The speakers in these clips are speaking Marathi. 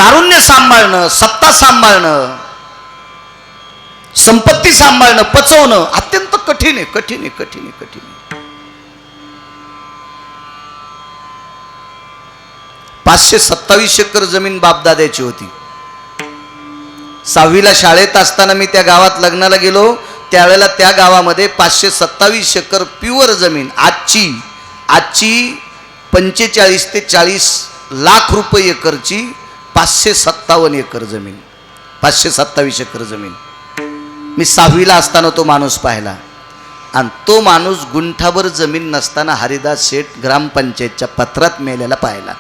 तारुण्य सांभाळणं, सत्ता सांभाळणं, संपत्ती सांभाळणं, पचवणं अत्यंत कठीण आहे, कठीण आहे, कठीण आहे, कठीण आहे. 527 एकर जमीन बापदाद्याची होती. 6वीला शाळेत असताना मी त्या गावात लग्नाला गेलो, त्यावेळेला त्या गावामध्ये 527 एकर प्युअर जमीन, आजची 45 ते 40 लाख रुपये एकरची 557 एकर जमीन, 527 एकर जमीन. मी 6वीला असताना तो माणूस पाहिला, आणि तो माणूस गुंठाभर जमीन नसताना हरिदास शेठ ग्रामपंचायतच्या पत्रात मेलेला पाहिला.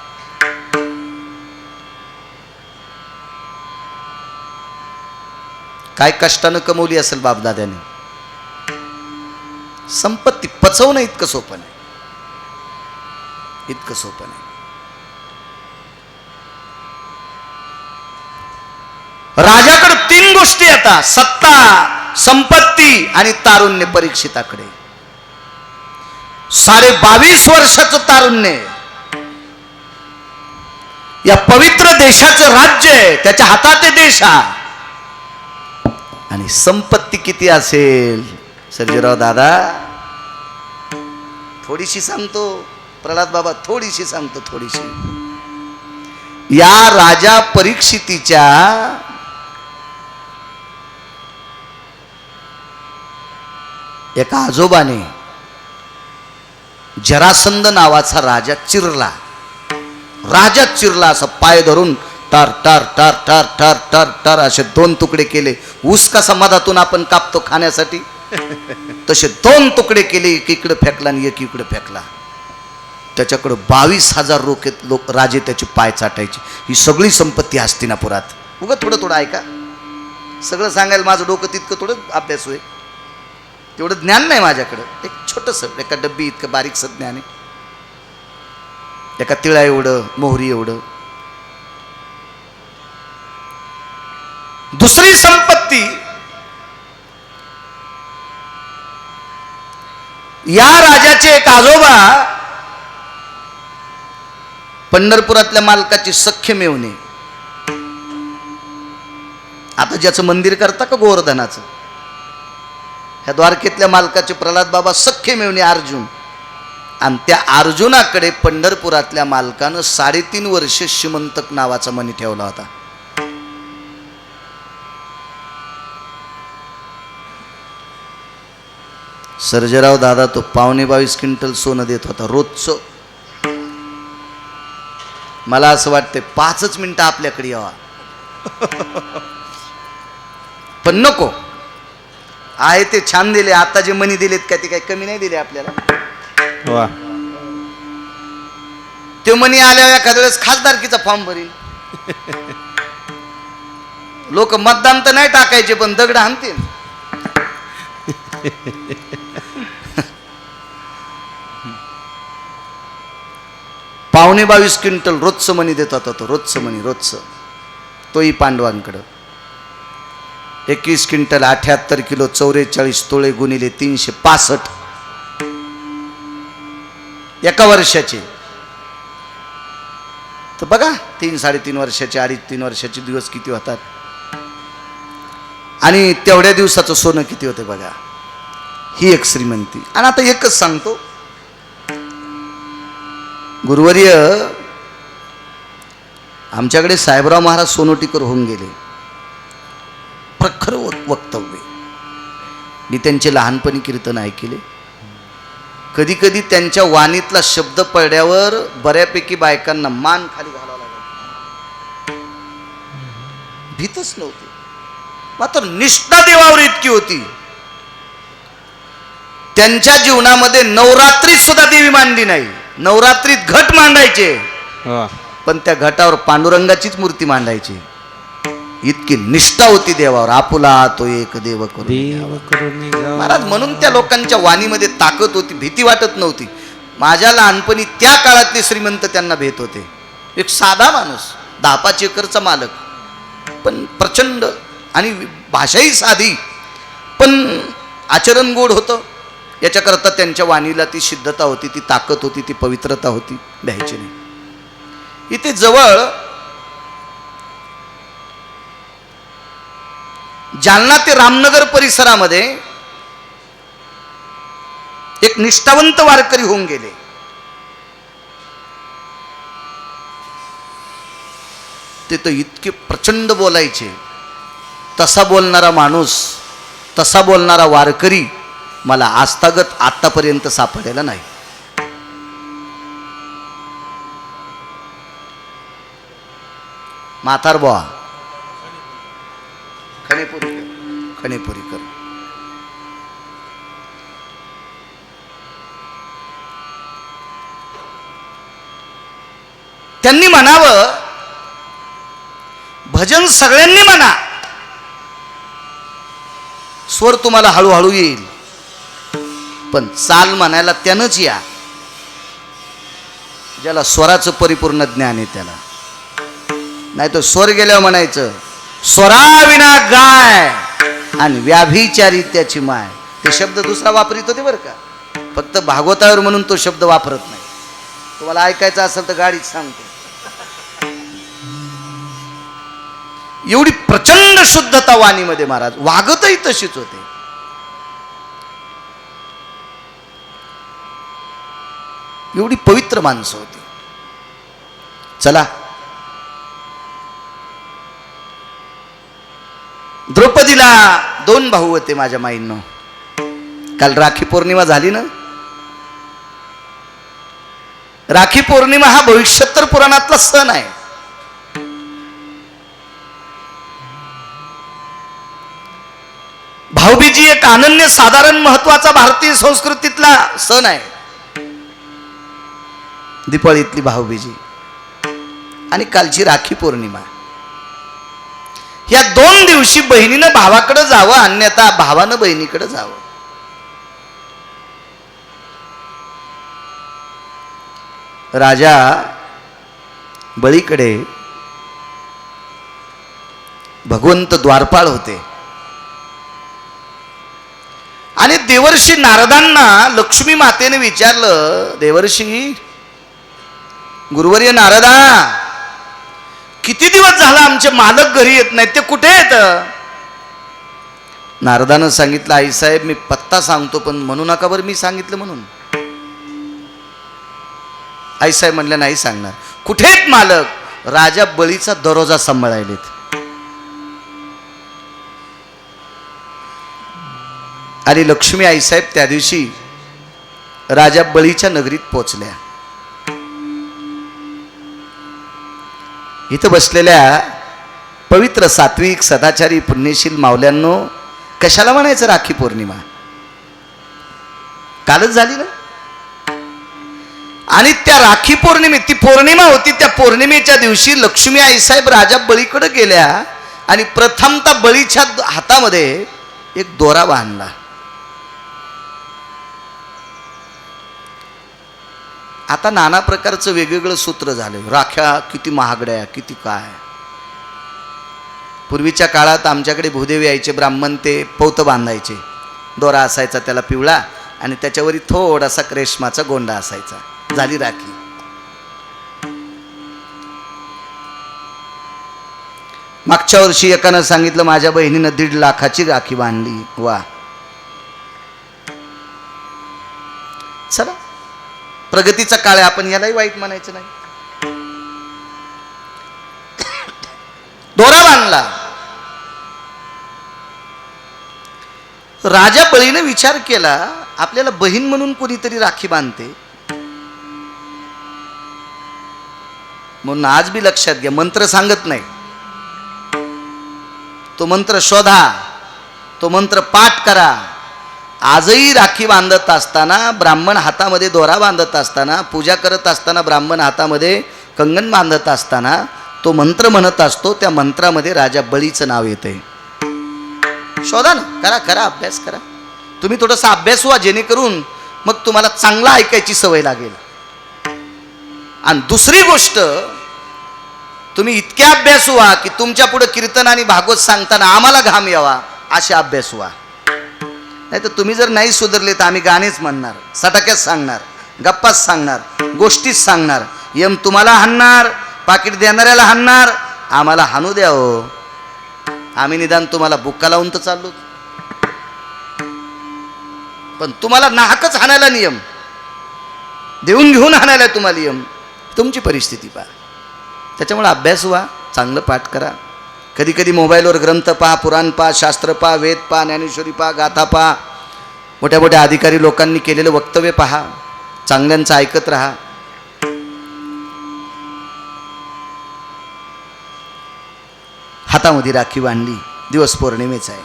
काय कष्टानं कमवली असेल बापदाद्याने. संपत्ती पचवणं इतकं सोपं नाही, इतकं सोपं नाही. राजाकडे 3 गोष्टी येतात, सत्ता, संपत्ती आणि तारुण्य. परीक्षिताकडे 22.5 वर्षाचं तारुण्य, या पवित्र देशाचं राज्य आहे, त्याच्या हातात आहे देश हा. आणि संपत्ती किती असेल सर्जेराव दादा? थोडीशी सांगतो प्रल्हाद बाबा, थोडीशी सांगतो, थोडीशी. या राजा परीक्षितीच्या एका आजोबाने जरासंध नावाचा राजा चिरला. राजा चिरला, असं पाय धरून टार टार टार टार टार टार टार असे 2 तुकडे केले. ऊस कसा मधातून आपण कापतो खाण्यासाठी, तसे 2 तुकडे केले. एक इकडे फेकला आणि एक इकडे फेकला. त्याच्याकडे 22,000 लोक राजे त्याचे पाय चाटायचे. ही सगळी संपत्ती हस्तिनापुरात. उगा थोडं थोडं ऐका, सगळं सांगायला माझं डोकं तितकं थोडं अभ्यास होय, तेवढं ज्ञान नाही माझ्याकडं. एक छोटंसं, एका डब्बी इतकं बारीकसं ज्ञान आहे, एका तिळा एवढं, मोहरी एवढं. दुसरी संपत्ती, या राजाचे एक आजोबा पंढरपुरातल्या मालकाची सख्य मेवणे. आता ज्याचं मंदिर करता का गोवर्धनाचं, ह्या द्वारकेतल्या मालकाचे प्रल्हाद बाबा सख्य मेवणे अर्जुन. आणि त्या अर्जुनाकडे पंढरपुरातल्या मालकानं 3.5 वर्ष शिमंतक नावाचा मणी ठेवला होता. सर्जेराव दादा तो 22.5 क्विंटल सोनं देत होता रोजचं. मला असं वाटतंय 5च मिनिटं आपल्याकडे यावा, पण नको. आहे ते छान दिले. आता जे मनी दिलेत का ते काही कमी नाही दिले आपल्याला. ते मनी आल्यावर एखाद्या वेळेस खासदारकीचा फॉर्म भरील. लोक मतदान तर नाही टाकायचे, पण दगड हाणतील. 22.5 क्विंटल रोजचं मनी देत होता तो, रोजचं मनी, रोजचं. तोही पांडवांकडं. 21 क्विंटल 78 किलो 44 तोळे गुणिले 365 एका वर्षाचे. तर बघा 3-3.5 वर्षाचे, 2.5-3 वर्षाचे दिवस किती होतात, आणि तेवढ्या दिवसाचं सोनं किती होते बघा. ही एक श्रीमंती. आणि आता एकच सांगतो, गुरुवर्य आमच्याकडे साहेबराव महाराज सोनोटीकर होऊन गेले. प्रखर वक्तव्य. मी त्यांचे लहानपणी कीर्तन ऐकले. कधी कधी त्यांच्या वाणीतला शब्द पडल्यावर बऱ्यापैकी बायकांना मान खाली घालावं लागलं. भीतच नव्हती, मात्र निष्ठा देवावर इतकी होती. त्यांच्या जीवनामध्ये नवरात्रीत सुद्धा देवी मांडली नाही. नवरात्रीत घट मांडायचे, पण त्या घटावर पांडुरंगाचीच मूर्ती मांडायची. इतकी निष्ठा होती देवावर. आपुला तो एक देव करून महाराज. म्हणून त्या लोकांच्या वाणीमध्ये ताकद होती, भीती वाटत नव्हती. माझ्या लहानपणी त्या काळातले श्रीमंत त्यांना भेट होते. एक साधा माणूस, 10-5 एकरचा मालक, पण प्रचंड, आणि भाषाही साधी, पण आचरण गोड होतं. याच्याकरता त्यांच्या वाणीला ती सिद्धता होती, ती ताकद होती, ती पवित्रता होती, द्यायची नाही. इथे जवळ जालना ते रामनगर परिसरामध्ये एक निष्ठावंत वारकरी होऊन गेले. ते तर इतके प्रचंड बोलायचे. तसा बोलणारा माणूस, तसा बोलणारा वारकरी मला आस्थागत आतापर्यंत सापडलेला नाही. म्हातार बुवा खणेपुरीकर त्यांनी म्हणावं, भजन सगळ्यांनी म्हणा, स्वर तुम्हाला हळूहळू येईल, पण चाल म्हणायला त्यानंच या ज्याला स्वराचं परिपूर्ण ज्ञान आहे त्याला. नाही तर स्वर गेल्यावर म्हणायचं स्वराविना गाय आणि व्याभिचारी त्याची माय. ते शब्द दुसरा वापरित होते बरं का, फक्त भागवतावर म्हणून तो शब्द वापरत नाही. तुम्हाला ऐकायचं असेल तर गाडीत सांगतो. एवढी प्रचंड शुद्धता वाणीमध्ये महाराज, वागतही तशीच होते. एवढी पवित्र माणसं होती. चला, द्रौपदीला 2 भाऊ होते माझ्या माईंनो. काल राखी पौर्णिमा झाली ना. राखी पौर्णिमा हा भविष्योत्तर पुराणातला सण आहे. भाऊबीजी एक अनन्य साधारण महत्वाचा भारतीय संस्कृतीतला सण आहे. दिवाळीतली भाऊबीजी आणि कालची राखी पौर्णिमा. या 2 दिवशी बहिणीनं भावाकडे जावं, अन्यथा भावानं बहिणीकडे जावं. राजा बळीकडे भगवंत द्वारपाळ होते आणि देवर्षी नारदांना लक्ष्मी मातेने विचारलं, देवर्षी गुरुवर्य नारदा, किती दिवस झाला आमचे मालक घरी येत नाहीत, ते कुठे येत? नारदानं सांगितलं, आई साहेब मी पत्ता सांगतो पण म्हणू नका बरं मी सांगितलं म्हणून. आई साहेब म्हणल्या नाही सांगणार. कुठे आहेत मालक? राजा बळीचा दरोजा सांभाळायलेत. आणि लक्ष्मी आई साहेब त्या दिवशी राजा बळीच्या नगरीत पोचल्या. इथं बसलेल्या पवित्र सात्विक सदाचारी पुण्यशील मावल्यांनो, कशाला म्हणायचं राखी पौर्णिमा? कालच झाली ना. आणि त्या राखी पौर्णिमे, ती पौर्णिमा होती, त्या पौर्णिमेच्या दिवशी लक्ष्मी आई साहेब राजा बळीकडे गेल्या आणि प्रथमतः बळीच्या हातामध्ये एक दोरा बांधला. आता नाना प्रकारचं वेगवेगळं सूत्र झालं. राख्या किती महागड्या, किती काय. पूर्वीच्या काळात आमच्याकडे भूदेवी यायचे ब्राह्मण, ते पौत बांधायचे. दोरा असायचा त्याला पिवळा आणि त्याच्यावरी थोडासा रेशमाचा गोंडा असायचा. झाली राखी. मागच्या वर्षी एकानं सांगितलं माझ्या बहिणीनं 1.5 लाखाची राखी बांधली. वा, चला प्रगतीचा काळ आहे, आपण यालाही वाईट म्हणायचं नाही. दोरा बांधला. राजा बळीने विचार केला, आपल्याला बहीण म्हणून कोणीतरी राखी बांधते म्हणून आज बी लक्षात घ्या, मंत्र सांगत नाही, तो मंत्र शोधा, तो मंत्र पाठ करा. आजही राखी बांधत असताना, ब्राह्मण हातामध्ये दोरा बांधत असताना, पूजा करत असताना, ब्राह्मण हातामध्ये कंगन बांधत असताना तो मंत्र म्हणत असतो. त्या मंत्रामध्ये राजा बळीचं नाव येते. शोधा ना, करा करा, अभ्यास करा. तुम्ही थोडासा अभ्यास व्हा, जेणेकरून मग तुम्हाला चांगला ऐकायची सवय लागेल. आणि दुसरी गोष्ट, तुम्ही इतक्या अभ्यास व्हा की तुमच्या पुढे कीर्तन आणि भागवत सांगताना आम्हाला घाम यावा, असे अभ्यास व्हा. नाही तर तुम्ही जर नाही सुधारले तर आम्ही गाणेच म्हणणार, सटाक्यात सांगणार, गप्पाच सांगणार, गोष्टीच सांगणार. यम तुम्हाला हाणणार, पाकिट देणाऱ्याला हाणणार, आम्हाला हाणू द्या हो. आम्ही निदान तुम्हाला बुक्का लावून तर चाललो, पण तुम्हाला नाहकच हाणायला नियम देऊन घेऊन हाणायला तुम्हाला नियम. तुमची परिस्थिती पहा. त्याच्यामुळे अभ्यास व्हा, चांगलं पाठ करा. कधी कधी मोबाईलवर ग्रंथ पहा, पुराण पहा, शास्त्र पहा, वेद पहा, ज्ञानेश्वरी पहा, गाथा पहा, मोठ्या मोठ्या अधिकारी लोकांनी केलेलं वक्तव्य पहा, चांगल्यांचं ऐकत राहा. हातामध्ये राखी बांधली, दिवस पौर्णिमेचा आहे.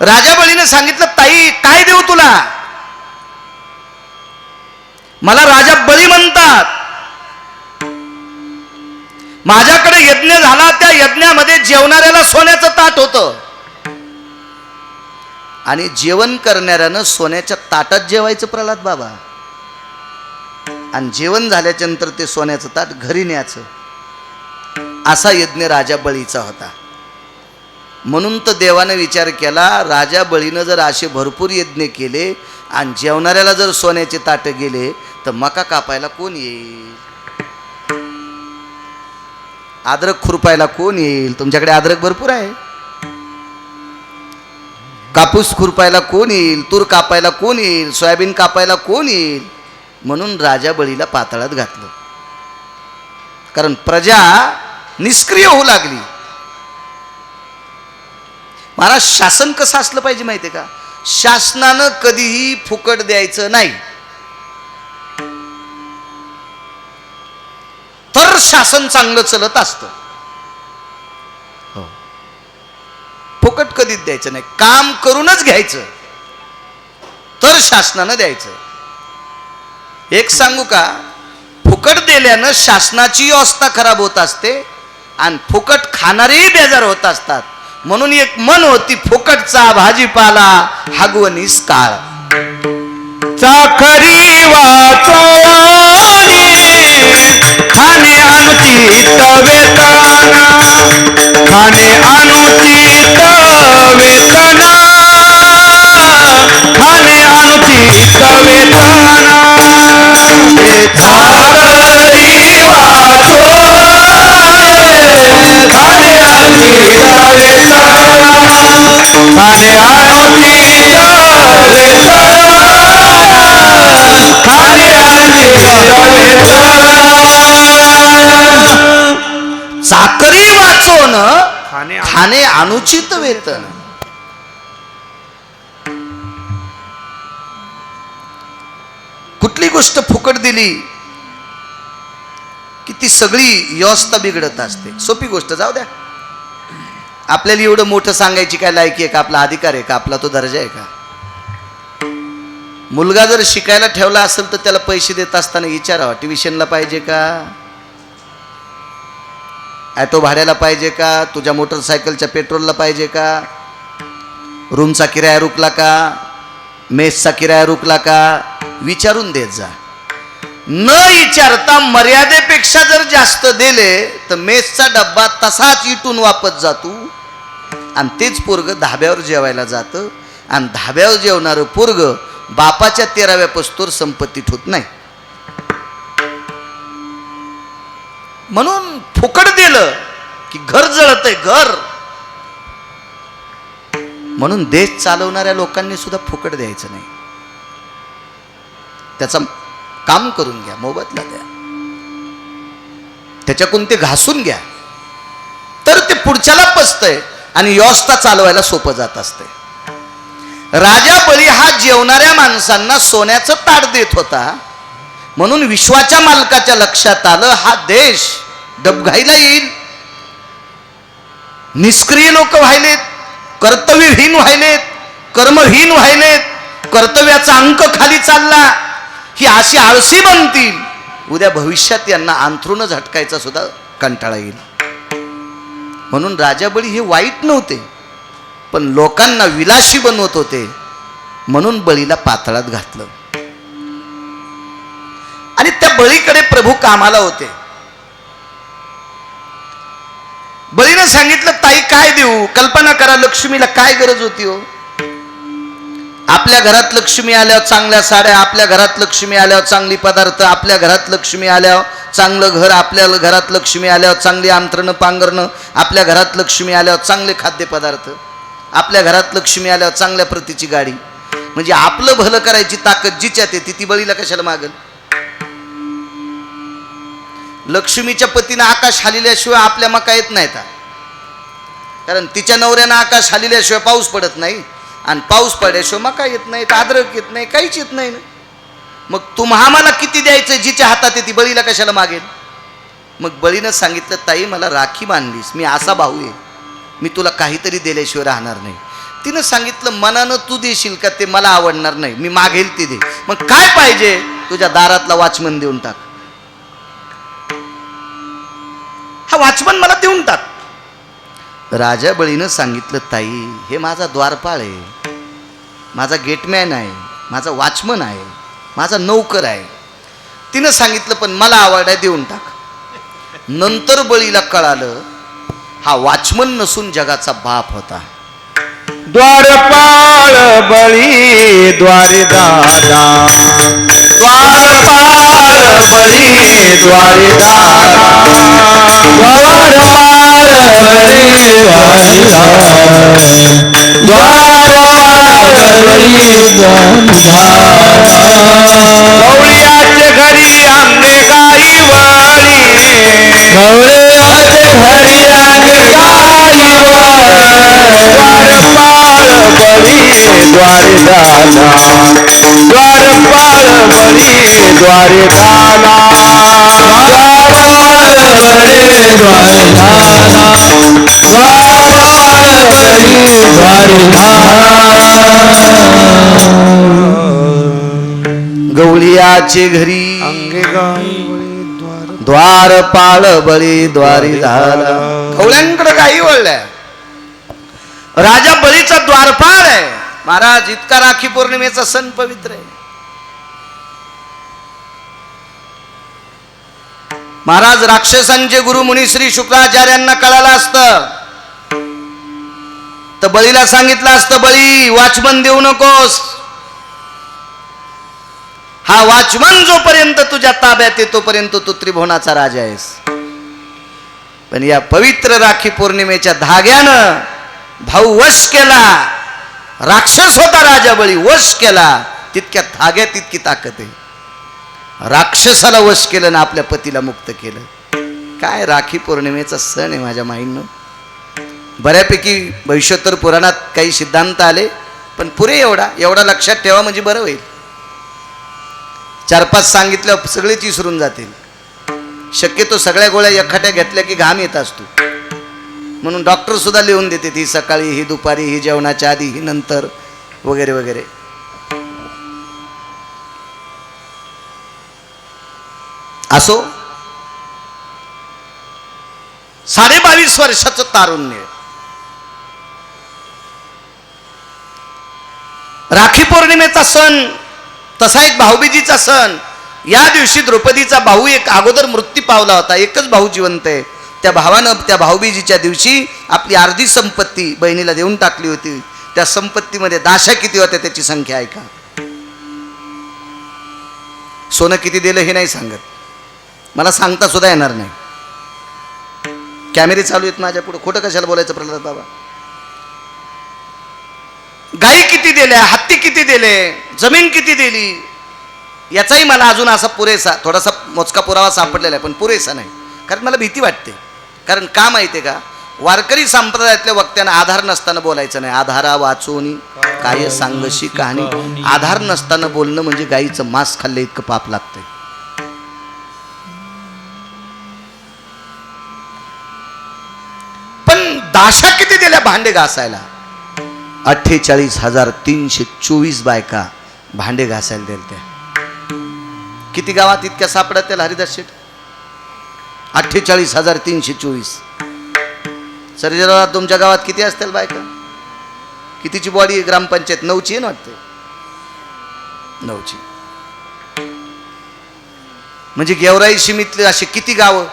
राजा बळीने सांगितलं, ताई काय देऊ तुला? मला राजा बळी म्हणतात. माझ्याकडे यज्ञ झाला, त्या यज्ञामध्ये जेवणाऱ्याला सोन्याचं ताट होतं आणि जेवण करणाऱ्यानं सोन्याच्या ताटात जेवायचं प्रल्हाद बाबा, आणि जेवण झाल्याच्या नंतर ते सोन्याचं ताट घरी न्यायचं. असा यज्ञ राजा बळीचा होता. म्हणून तर देवाने विचार केला, राजा बळीनं जर असे भरपूर यज्ञ केले आणि जेवणाऱ्याला जर सोन्याचे ताट गेले तर मका कापायला कोण येईल? अद्रक खुरपायला कोण येईल? तुमच्याकडे अद्रक भरपूर आहे. कापूस खुरपायला कोण येईल? तूर कापायला कोण येईल? सोयाबीन कापायला कोण येईल? म्हणून राजा बळीला पाताळात घातलं. कारण प्रजा निष्क्रिय होऊ लागली. महाराज, शासन कसं असलं पाहिजे माहिती आहे का? शासनानं कधीही फुकट द्यायचं नाही, तर शासन चांगलं चलत असतं. फुकट कधीच द्यायचं नाही, काम करूनच घ्यायचं, तर शासनानं द्यायचं. एक सांगू का, फुकट दिल्यानं शासनाची अवस्था खराब होत असते आणि फुकट खाणारेही बेजार होत असतात. म्हणून एक म्हण होती, फुकटचा भाजीपाला हागवणीस काळ. चाकरी वाचोनी खाणे अनुचित वेतन, खाणे अनुचित वेतन, खाणे अनुचित वेतन. चाकरी वाचोनी खाणे अनुचित वेतन, खाणे अनुचित चाकरी वाचवण खाणे अनुचित वेतन. कुठली गोष्ट फुकट दिली की ती सगळी व्यवस्था बिघडत असते. सोपी गोष्ट, जाऊ द्या, आपल्याला एवढं मोठं सांगायची काय लायकी आहे का? आपला अधिकार आहे का? आपला तो दर्जा आहे का? मुलगा जर शिकायला ठेवला असेल तर त्याला पैसे देत असताना विचारावं, ट्युशनला पाहिजे का? ॲटो भाड्याला पाहिजे का? तुझ्या मोटरसायकलच्या पेट्रोलला पाहिजे का? रूमचा किराया रुकला का? मेसचा किराया रुकला का? विचारून देत जा. न विचारता मर्यादेपेक्षा जर जास्त दिले तर मेसचा डब्बा तसाच इटून वापस जातो आणि तेच पोरग धाब्यावर जेवायला जातं आणि धाब्यावर जेवणारं पोरग बापाच्या 13व्या पस्तोर संपत्तीत होत नाही. म्हणून फुकट दिलं की घर जळतंय, घर. म्हणून देश चालवणाऱ्या लोकांनी सुद्धा फुकट द्यायचं नाही. त्याचं काम करून घ्या, मोबदला द्या, त्याच्याकडून ते घासून घ्या, तर ते पुढच्याला पचतंय आणि व्यवस्था चालवायला सोपं जात असते. राजा बळी हा जेवणाऱ्या माणसांना सोन्याचं ताट देत होता. म्हणून विश्वाच्या मालकाच्या लक्षात आलं, हा देश डबघाईला येईल. निष्क्रिय लोक व्हायलेत, कर्तव्यहीन व्हायलेत, कर्महीन व्हायलेत, कर्तव्याचा अंक खाली चालला, ही अशी आळशी बनतील. उद्या भविष्यात यांना अंथरुण झटकायचा सुद्धा कंटाळा येईल. म्हणून राजा बळी हे वाईट नव्हते, पण लोकांना विलासी बनवत होते. म्हणून बळीला पाताळात घातलं. आणि त्या बळीकडे प्रभू कामाला होते. बळीनं सांगितलं, ताई काय देऊ? कल्पना करा, लक्ष्मीला काय गरज होती हो? आपल्या घरात लक्ष्मी आल्यावर चांगल्या साड्या, आपल्या घरात लक्ष्मी आल्यावर चांगली पदार्थ, आपल्या घरात लक्ष्मी आल्यावर चांगलं घर, आपल्या घरात लक्ष्मी आल्यावर चांगली आमंत्रणं पांघरणं, आपल्या घरात लक्ष्मी आल्यावर चांगले खाद्यपदार्थ, आपल्या घरात लक्ष्मी आल्यावर चांगल्या प्रतीची गाडी. म्हणजे आपलं भलं करायची ताकद जिच्यात येते ती बळीला कशाला मागेल? लक्ष्मीच्या पतीनं आकाश हालिल्याशिवाय आपल्या मका येत नाहीत, कारण तिच्या नवऱ्यानं आकाश हालिल्याशिवाय पाऊस पडत नाही, आणि पाऊस पडल्याशिवाय मका येत नाही, अद्रक येत नाही, काहीच येत नाही ना. मग तुम्हाला किती द्यायचं जिच्या हातात येते बळीला कशाला मागेल? मग बळीनं सांगितलं, ताई मला राखी बांधलीस, मी असा भाऊ आहे, मी तुला काहीतरी दिल्याशिवाय राहणार नाही. तिनं सांगितलं, मनानं तू देशील का ते मला आवडणार नाही, मी मागेल ती दे. मग काय पाहिजे? तुझ्या दारातला वॉचमन देऊन टाक, हा वॉचमन मला देऊन टाक. राजा बळीनं सांगितलं, ताई हे माझा द्वारपाळ आहे, माझा गेटमॅन आहे, माझा वॉचमन आहे, माझा नौकर आहे. तिनं सांगितलं, पण मला आवड आहे, देऊन टाक. नंतर बळीला कळालं हा वॉचमन नसून जगाचा बाप होता. द्वारपाळ बळी द्वारी दादा, द्वारपाळ बळी द्वारी दादा, द्वारपाळ बळी द्वारी दादा, द्वारपाळ बळी द्वारी दादा. गवळ्याच्या घरी आंबे गाई वळी, गवळ्याच्या घरी आंबे गाई वळी, द्वारपाळ बळी द्वारी दादा, द्वारपाळ बळी द्वारी दादा, द्वारपाळ बळी द्वारी दादा, द्वारपाळ बळी द्वारी दादा. गवळियाचे घरी अंगे गाई द्वारपाळ बळी द्वारी झाला. गवळ्यांकडे गाई वळल्या, राजा बळीचा द्वारपाळ आहे. महाराज, इतका राखी पौर्णिमेचा सण पवित्र आहे. महाराज, राक्षसांचे गुरु मुनी श्री शुक्राचार्यांना कळालं असतं तर बळीला सांगितलं असतं, बळी वॉचमन देऊ नकोस, हा वॉचमन जोपर्यंत तुझ्या ताब्यात आहे तोपर्यंत तू त्रिभुवनाचा राजा आहेस. पण या पवित्र राखी पौर्णिमेच्या धाग्यानं भाऊ वश केला, राक्षस होता राजा बळी, वश केला. तितक्या धाग्यात तितकी ताकद आहे. राक्षसाला वश केलं ना आपल्या पतीला मुक्त केलं. काय राखी पौर्णिमेचा सण आहे माझ्या माईंनो. बऱ्यापैकी भविष्योत्तर पुराणात काही सिद्धांत आले, पण पुरे एवढा लक्षात ठेवा म्हणजे बरं होईल. 4-5 सांगितलं सगळेच विसरून जातील. शक्यतो सगळ्या गोळ्या एकखाट्या घेतल्या की घाम येत असतो, म्हणून डॉक्टर सुद्धा लिहून देते, ही सकाळी, ही दुपारी, ही जेवणाच्या आधी, ही नंतर, वगैरे वगैरे. असो, 22.5 वर्षाचं तारुण्य, राखी पौर्णिमेचा सण तसा एक भाऊबीजीचा सण. या दिवशी द्रौपदीचा भाऊ एक अगोदर मृत्यू पावला होता, एकच भाऊ जिवंत आहे. त्या भावानं त्या भाऊबीजीच्या दिवशी आपली अर्धी संपत्ती बहिणीला देऊन टाकली होती. त्या संपत्तीमध्ये दाशा किती होत्या त्याची संख्या ऐका. सोनं किती दिलं हे नाही सांगत, मला सांगता सुद्धा येणार नाही. कॅमेरे चालू आहेत माझ्या पुढे, खोटं कशाला बोलायचं प्रल्हाद बाबा. गाई किती दिल्या, हत्ती किती दिले, जमीन किती दिली, याचाही मला अजून असा पुरेसा थोडासा मोजका पुरावा सापडलेला आहे, पण पुरेसा नाही. कारण मला भीती वाटते. कारण का माहिती आहे का, वारकरी संप्रदायातल्या वक्त्यांना आधार नसताना बोलायचं नाही. आधारा वाचून काय सांगशी कहाणी. आधार नसताना बोलणं म्हणजे गाईचं मांस खाल्लं इतकं पाप लागतंय. पण दाशा किती दिल्या भांडे घासायला? 48,324 बायका भांडे घासायला दिल्या. किती गावात इतक्या सापडतील हरिदास शेठ? 48,324. सर्जेराव, तुमच्या गावात किती असतील बायका? कितीची बॉडी ग्रामपंचायत? 9ची आहे ना वाटते, 9ची. म्हणजे गेवराई शिमीतले असे किती गावं?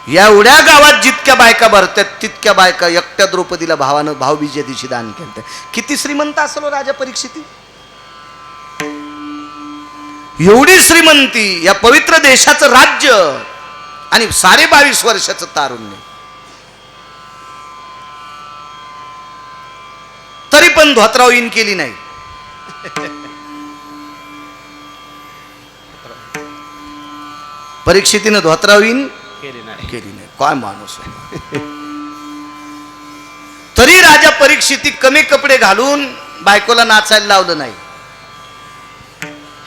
एवढ्या गावात जितक्या बायका भरतात तितक्या बायका एकट्या द्रौपदीला भावानं भाऊबीजेच्या दिवशी दान केलं. किती श्रीमंत असेल राजा परीक्षिती. एवढी श्रीमंती, या पवित्र देशाचं राज्य आणि 22.5 वर्षाचं तारुण्य, तरी पण धोत्राव इन केली नाही. परीक्षितीनं धोत्राव इन केली नाही. काय माणूस आहे. तरी राजा परीक्षिती कमी कपडे घालून बायकोला नाचायला लावलं नाही.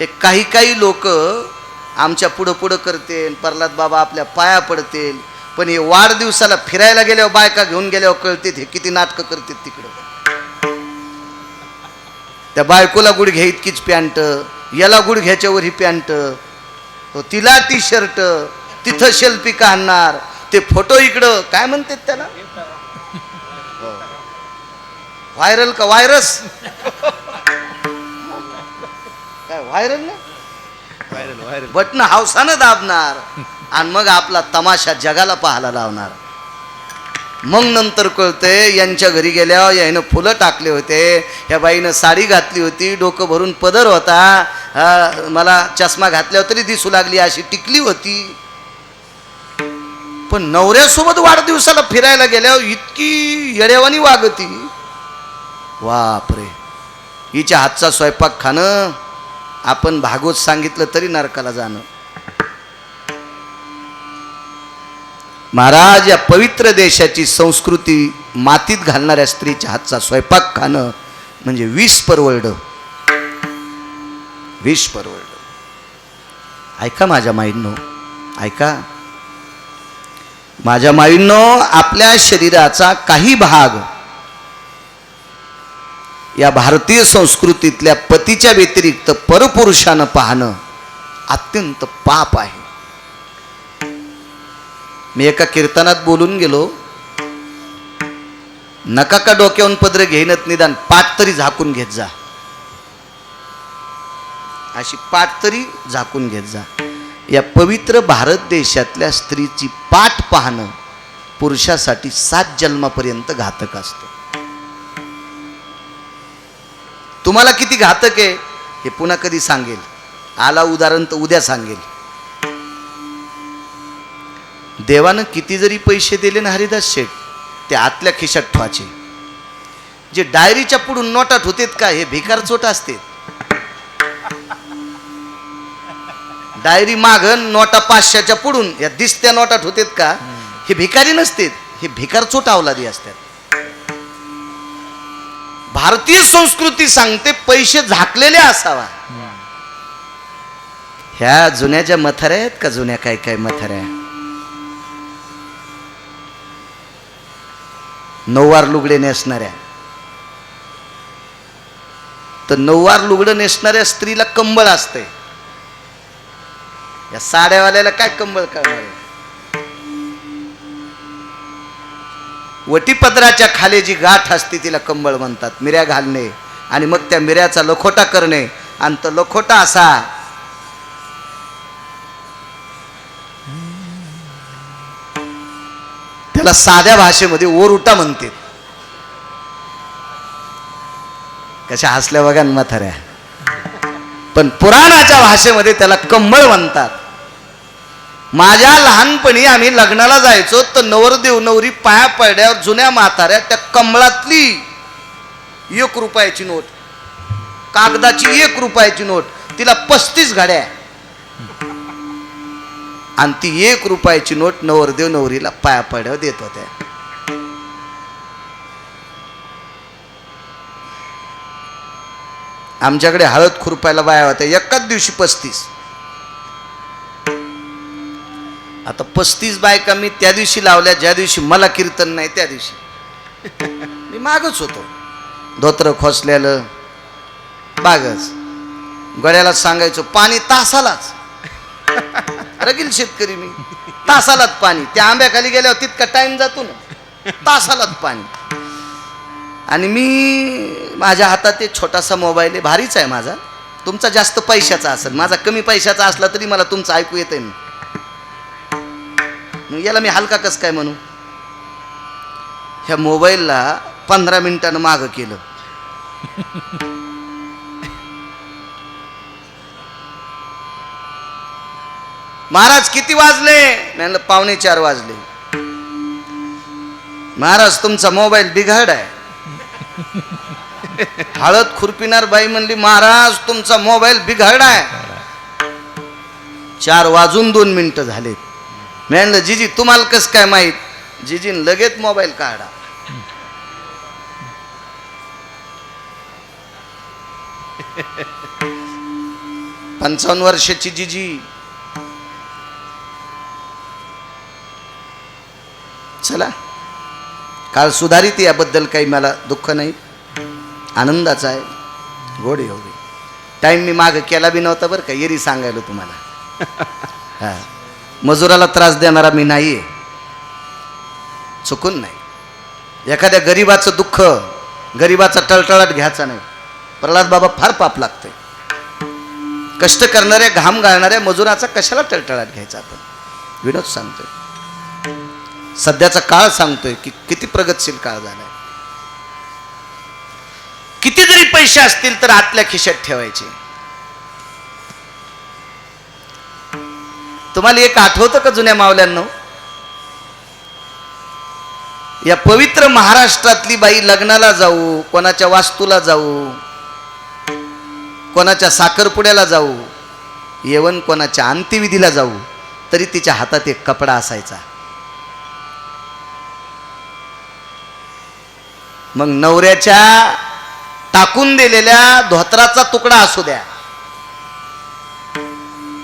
हे काही काही लोक आमच्या पुढं पुढं करतील, प्रल्हाद बाबा आपल्या पाया पडतील, पण हे वाढदिवसाला फिरायला गेल्यावर बायका घेऊन गेल्यावर कळते हे किती नाटकं करतात तिकडं. त्या बायकोला गुडघ्या इतकीच पॅन्ट, याला गुडघ्याच्यावर ही पॅन्ट, तिला टी शर्ट, तिथं सेल्फी काढणार, ते फोटो इकडं काय म्हणतात त्याला, व्हायरल का व्हायरस, काय व्हायरल ना, व्हायरल बटन हावसानं दाबणार आणि मग आपला तमाशा जगाला पाहायला लावणार. मग नंतर कळतंय यांच्या घरी गेल्यावर यानं फुलं टाकले होते, ह्या बाईनं साडी घातली होती, डोकं भरून पदर होता, मला चष्मा घातल्यावर तरी दिसू लागली अशी टिकली होती. पण नवऱ्यासोबत वाढदिवसाला फिरायला गेल्यावर इतकी येड्यावानी वागती. बापरे, हिच्या हातचा स्वयंपाक खाणं, आपण भागवत सांगितलं तरी नरकाला जाणं. महाराज, या पवित्र देशाची संस्कृती मातीत घालणाऱ्या स्त्रीच्या हातचा स्वयंपाक खाणं म्हणजे विष परवडं, विष परवडं. ऐका माझ्या माईंनो, ऐका माझ्या माईंनो, आपल्या शरीराचा काही भाग या भारतीय संस्कृतीतल्या पतीच्या व्यतिरिक्त परपुरुषानं पाहणं अत्यंत पाप आहे. मी एका कीर्तनात बोलून गेलो, नका का डोक्यावरून पदर घेणत, निदान पाठ तरी झाकून घेत जा, अशी पाठ तरी झाकून घेत जा. या पवित्र भारत देशातल्या स्त्रीची पाठ पाहणं पुरुषासाठी 7 जन्मापर्यंत घातक असतं. तुम्हाला किती घातक आहे हे पुन्हा कधी सांगेल, आला उदाहरण तर उद्या सांगेल. देवानं किती जरी पैसे दिले ना हरिदास शेठ, ते आतल्या खिशात ठेवायचे. जे डायरीच्या पुढून नोटात होतेत का, हे भिकार चोट असते. डायरी मागन नोटा 500च्या पुढून या दिसत्या नोटात होतेत का, हे भिकारी नसतेत, हे भिकार चोट अवलादी असतात. भारतीय संस्कृती सांगते पैसे झाकलेले असावा. ह्या जुन्या ज्या मथाऱ्या आहेत का, जुन्या काय काय मथाऱ्या, नऊवार लुगडे नेसणाऱ्या, तर नऊवार लुगडं नेसणाऱ्या स्त्रीला कंबळ असते. या साड्यावाल्याला काय कंबळ करणार. वटीपदराच्या खाली जी गाठ असते तिला कंबळ म्हणतात. मिऱ्या घालणे आणि मग त्या मिऱ्याचा लखोटा करणे, आणि तो लखोटा असा त्याला साध्या भाषेमध्ये ओरुटा म्हणते. कशा हसल्या बघा म्हाताऱ्या, पण पुराणाच्या भाषेमध्ये त्याला कंबळ म्हणतात. माझ्या लहानपणी आम्ही लग्नाला जायचो तर नवरदेव नवरी पाया पडल्यावर जुन्या म्हाताऱ्या त्या कंबळातली 1 रुपयाची नोट, कागदाची 1 रुपयाची नोट, तिला 35 घड्या, आणि ती 1 रुपयाची नोट नवरदेव नवरीला पाया पड्यावर देत होत्या. आमच्याकडे हळद खुरपायला बाया होत्या, एकाच दिवशी 35. आता 35 बायका मी त्या दिवशी लावल्या ज्या दिवशी मला कीर्तन नाही, त्या दिवशी मी मागच होतो, धोत्र खोसल्यालं बागच. गड्याला सांगायचो पाणी तासालाच, रगील शेतकरी मी, तासालाच पाणी. त्या आंब्याखाली गेल्यावर तितका टाइम जातो ना, तासालाच पाणी. आणि मी माझ्या हातात एक छोटासा मोबाईल आहे, भारीच आहे माझा, तुमचा जास्त पैशाचा असेल, माझा कमी पैशाचा असला तरी मला तुमचं ऐकू येतंय ना. याला मी हलका कस काय म्हणू. ह्या मोबाईलला 15 मिनिटानं मागं केलं, महाराज किती वाजले? म्हणलं 3:45 वाजले. महाराज तुमचा मोबाईल बिघाड आहे. हळद खुरपिनार बाई म्हणली महाराज तुमचा मोबाईल बिघाड आहे. 4:02 झाले. म्हणलं जीजी तुम्हाला कसं काय माहित? जीजीन लगेच मोबाईल काढा. पंचावन्न वर्षाची जीजी. चला काळ सुधारित, याबद्दल काही मला दुःख नाही, आनंदाचा आहे. गोड येऊ दे. टाइम मी माग केला बी नव्हता बरं का, येरी सांगायला तुम्हाला. हा, मजुराला त्रास देणारा मी नाहीये, चुकून नाही. एखाद्या गरीबाचं दुःख, गरीबाचा टळटळाट घ्यायचा नाही. प्रल्हाद बाबा फार पाप लागते. कष्ट करणाऱ्या घाम गाळणाऱ्या मजुराचा कशाला टळटळाट घ्यायचा आपण? विनोद सांगतोय, सध्याचा काळ सांगतोय की किती प्रगतशील काळ झालाय. किती जरी पैसे असतील तर आतल्या खिशात ठेवायचे. तुम्हाला एक आठवतं का जुन्या मावल्यांनो? या पवित्र महाराष्ट्रातली बाई लग्नाला जाऊ, कोणाच्या वास्तूला जाऊ, कोणाच्या साखरपुड्याला जाऊ, येवन कोणाच्या अंत्यविधीला जाऊ, तरी तिच्या हातात एक कपडा असायचा. मग नवऱ्याच्या टाकून दिलेल्या धोत्राचा तुकडा असू द्या,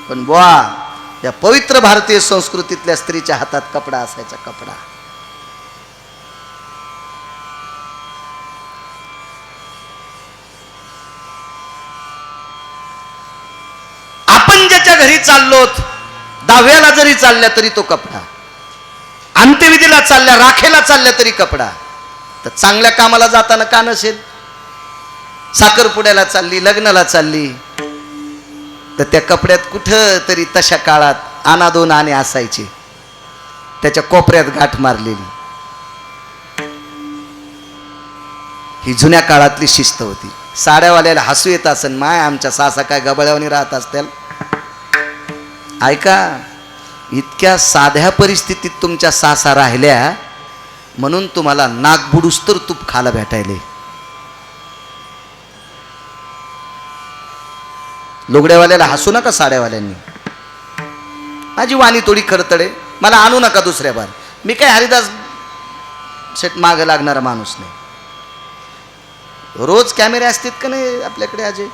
पण बुवा या पवित्र भारतीय संस्कृतीतल्या स्त्रीच्या हातात कपडा असायचा. कपडा. आपण ज्याच्या घरी चाललोत, 10व्याला जरी चालल्या तरी तो कपडा, अंत्यविधीला चालल्या, राखेला चालल्या तरी कपडा. तर चांगल्या कामाला जाताना का नसेल? साखरपुड्याला चालली, लग्नाला चालली, तर त्या कपड्यात कुठं तरी तशा काळात आना दोन आणे असायचे, त्याच्या कोपऱ्यात गाठ मारलेली. ही जुन्या काळातली शिस्त होती. साड्यावाल्याला हसू येत असन, माय आमच्या सासा काय गबळ्यावानी राहत असतील. ऐका, इतक्या साध्या परिस्थितीत तुमच्या सासा राहिल्या म्हणून तुम्हाला नाक बुडूस्तर तूप खायला भेटायले. लुगड्यावाल्याला हसू नका साड्यावाल्यांनी. माझी वाणी थोडी खडतडे, मला आणू नका दुसऱ्या बार. मी काय हरिदास सेट माग लागणारा माणूस नाही. रोज कॅमेरे असतात का नाही आपल्याकडे अजय?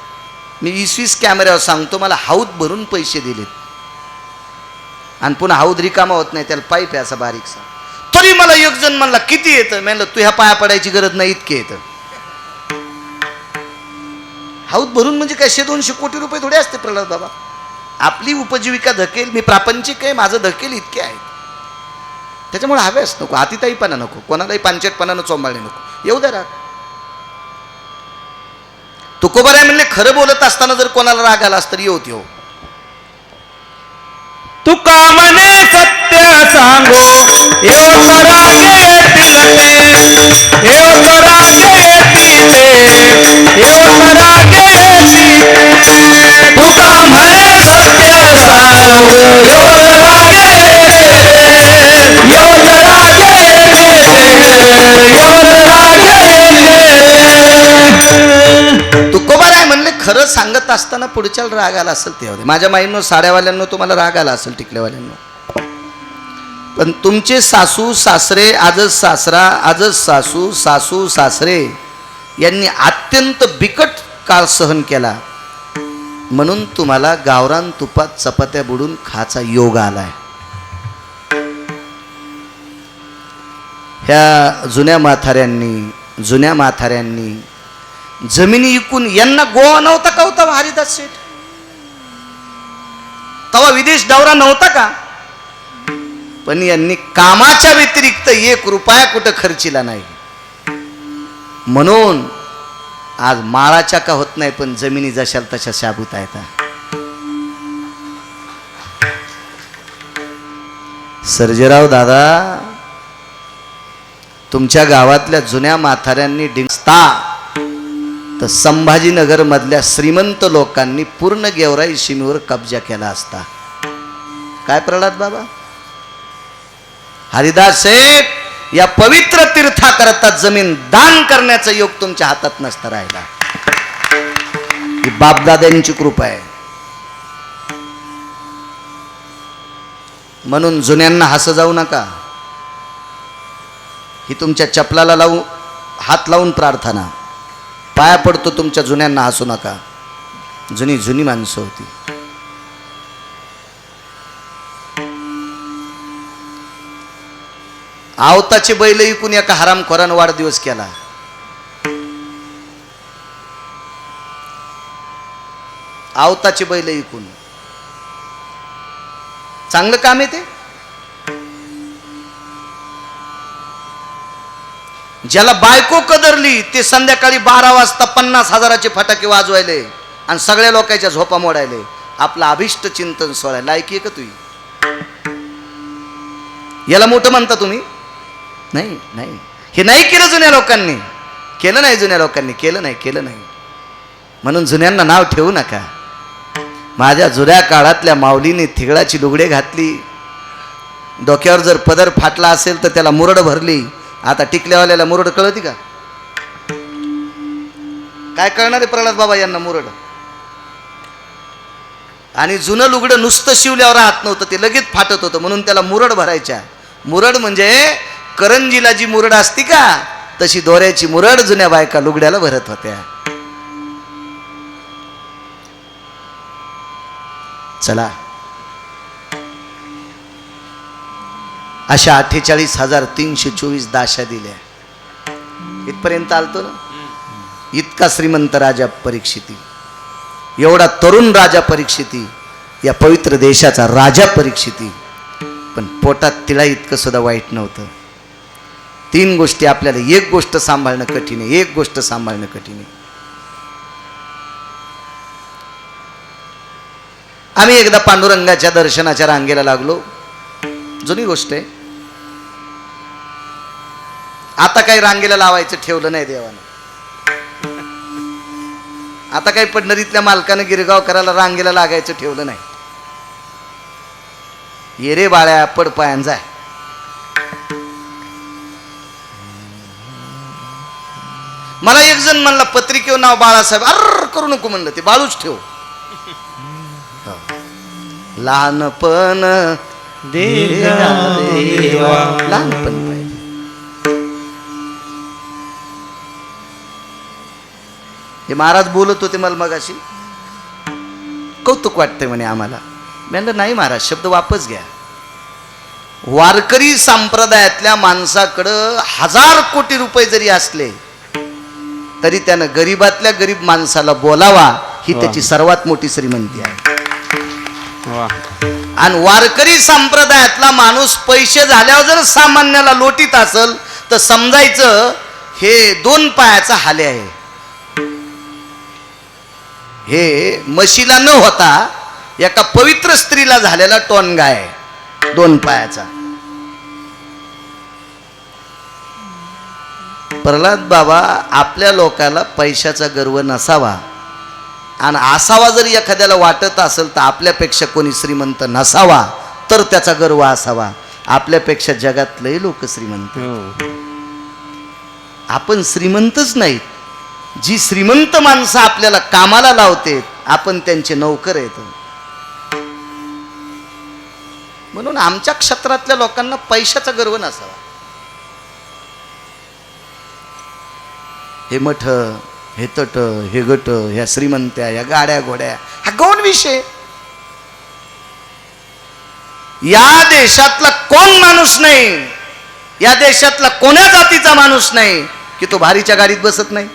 मी 20-20 कॅमेऱ्यावर सांगतो, मला हौद भरून पैसे दिलेत आणि पुन्हा हौद रिकामा होत नाही, त्याला पाईप आहे असा बारीकसा. तरी मला एक जण म्हणला किती येतं? म्हणलं तू ह्या पाया पडायची गरज नाही, इतके येतं. हौद भरून म्हणजे काय 100-200 कोटी रुपये थोडे असते प्रल्हाद बाबा. आपली उपजीविका धकेल, मी प्रापंचिक आहे, माझं धकेल इतके आहेत. त्याच्यामुळे हवेच नको, हातीताईपणा नको, कोणालाही पांचटपणानं चोंबाळणे नको, येऊ द्या राग. तुकोबाराय म्हणले खरं बोलत असताना जर कोणाला राग आला तरी येऊ देऊ. तुका म्हणे सत्य सांगो, येऊ रागे तिलते, येऊ रागे तिले, येऊ रागे तिले. तुका म्हणे सत्य सांगो, येऊ रागे तिले, येऊ रागे तिले, येऊ रागे तिले. तुकोबाराय म्हणले खरं सांगत असताना पुढच्याला राग आला असेल ते होते. माझ्या माईंनो, साड्यावाल्यांनो तुम्हाला राग आला असेल, टिकल्यावाल्यांनो, पण तुमचे सासू सासरे, आजच सासरा, आजच सासू, सासू सासरे यांनी अत्यंत बिकट काळ सहन केला म्हणून तुम्हाला गावरान तुपात चपात्या बुडून खायचा योग आलाय. ह्या जुन्या म्हाताऱ्यांनी जमिनी विकून, यांना गोवा नव्हता का होता हरिदास शेठ? तवा विदेश दौरा नव्हता का? पण यांनी कामाच्या व्यतिरिक्त 1 रुपया कुठं खर्चिला नाही. म्हणून आज माळाच्या का होत नाही, पण जमिनी जशाल तशा शाबूत आहेत. सर्जेराव दादा, तुमच्या गावातल्या जुन्या म्हाताऱ्यांनी डिंगस्ता तर संभाजीनगर मधल्या श्रीमंत लोकांनी पूर्ण गेवराई सीमेवर कब्जा केला असता. काय प्रल्हाद बाबा? हरिदास शेठ या पवित्र तीर्थाकरता जमीन दान करण्याचा योग तुमच्या हातात नसता राहिला. ही बापदाद्यांची कृपा आहे. म्हणून जुन्यांना हसं जाऊ नका. ही तुमच्या चपलाला हात लावून प्रार्थना, पाया पडतो तुमच्या जुन्यांना हसू नका. जुनी जुनी माणसं होती. आवताचे बैल इकून एका हरामखोरानं वाढदिवस केला. आवताचे बैल इकून चांगलं काम आहे ते. ज्याला बायको कदरली ते संध्याकाळी 12 वाजता 50,000चे फटाके वाजवायले आणि सगळ्या लोकांच्या झोपा मोडायले. आपलं अभिष्ट चिंतन सोडायला लायकी आहे का तुझी? याला मोठं म्हणता तुम्ही? नाही नाही, हे नाही केलं जुन्या लोकांनी. केलं नाही जुन्या लोकांनी, केलं नाही. म्हणून जुन्यांना नाव ठेवू नका. माझ्या जुन्या काळातल्या माऊलीने थिगळाची लुगडे घातली, डोक्यावर जर पदर फाटला असेल तर त्याला मुरड भरली. आता टिकल्यावाल्याला मुरड कळती का? काय कळणार आहे प्रल्हाद बाबा यांना मुरड? आणि जुनं लुगडं नुसतं शिवल्यावर राहत नव्हतं, ते लगेच फाटत होतं, म्हणून त्याला मुरड भरायच्या. मुरड म्हणजे करंजीला जी मुरड असती का तशी दोऱ्याची मुरड जुन्या बायका लुगड्याला भरत होत्या. चला, अशा 48,324 दाशा दिल्या. इथपर्यंत आलतो ना. इतका श्रीमंत राजा परीक्षिती, एवढा तरुण राजा परीक्षिती, या पवित्र देशाचा राजा परीक्षिती, पण पोटात तिळा इतकं सुद्धा वाईट नव्हतं. 3 गोष्टी आपल्याला, एक गोष्ट सांभाळणं कठीण आहे, एक गोष्ट सांभाळणं कठीण आहे. आम्ही एकदा पांडुरंगाच्या दर्शनाच्या रांगेला लागलो. जुनी गोष्ट आहे. आता काही रांगेला लावायचं ठेवलं नाही देवानं. आता काही पंढरीतल्या मालकानं गिरगाव करायला रांगेला लागायचं ठेवलं नाही. ये रे बाळ्या, पड पायान जाय. मला एक जण म्हणला पत्रिकेवर नाव बाळासाहेब. अर्र करू नको म्हणलं, ते बाळूच ठेव. लहानपण लहानपण पाहिजे. हे महाराज बोलत होते मला मगाशी, कौतुक वाटतंय म्हणे आम्हाला. मी म्हणलं नाही महाराज, शब्द वापस घ्या. वारकरी संप्रदायातल्या माणसाकडं 1000 कोटी रुपये जरी असले तरी त्यानं गरीबातल्या गरीब माणसाला बोलावा, ही त्याची सर्वात मोठी श्रीमंती आहे. आणि वारकरी संप्रदायातला माणूस पैसे झाल्यावर जर सामान्याला लोटीत असेल तर समजायचं हे 2 पायाचा हाले आहे. हे म्हशीला न होता एका पवित्र स्त्रीला झालेला टोनगा आहे 2 पायाचा. प्रल्हाद बाबा, आपल्या लोकाला पैशाचा गर्व नसावा, आणि असावा जरी एखाद्याला वाटत असेल तर आपल्यापेक्षा कोणी श्रीमंत नसावा तर त्याचा गर्व असावा. आपल्यापेक्षा जगात लय लोक श्रीमंत. आपण श्रीमंतच नाहीत. जी श्रीमंत माणसं आपल्याला कामाला लावते आपण त्यांचे नौकर आहेत. म्हणून आमच्या क्षेत्रातल्या लोकांना पैशाचा गर्व नसावा. हे मठ, हे तट, हे गट, ह्या श्रीमंत्या, ह्या गाड्या घोड्या, हा गौण विषय. या देशातला कोण माणूस नाही, या देशातला कोण्या जातीचा माणूस नाही की तो भारीच्या गाडीत बसत नाही.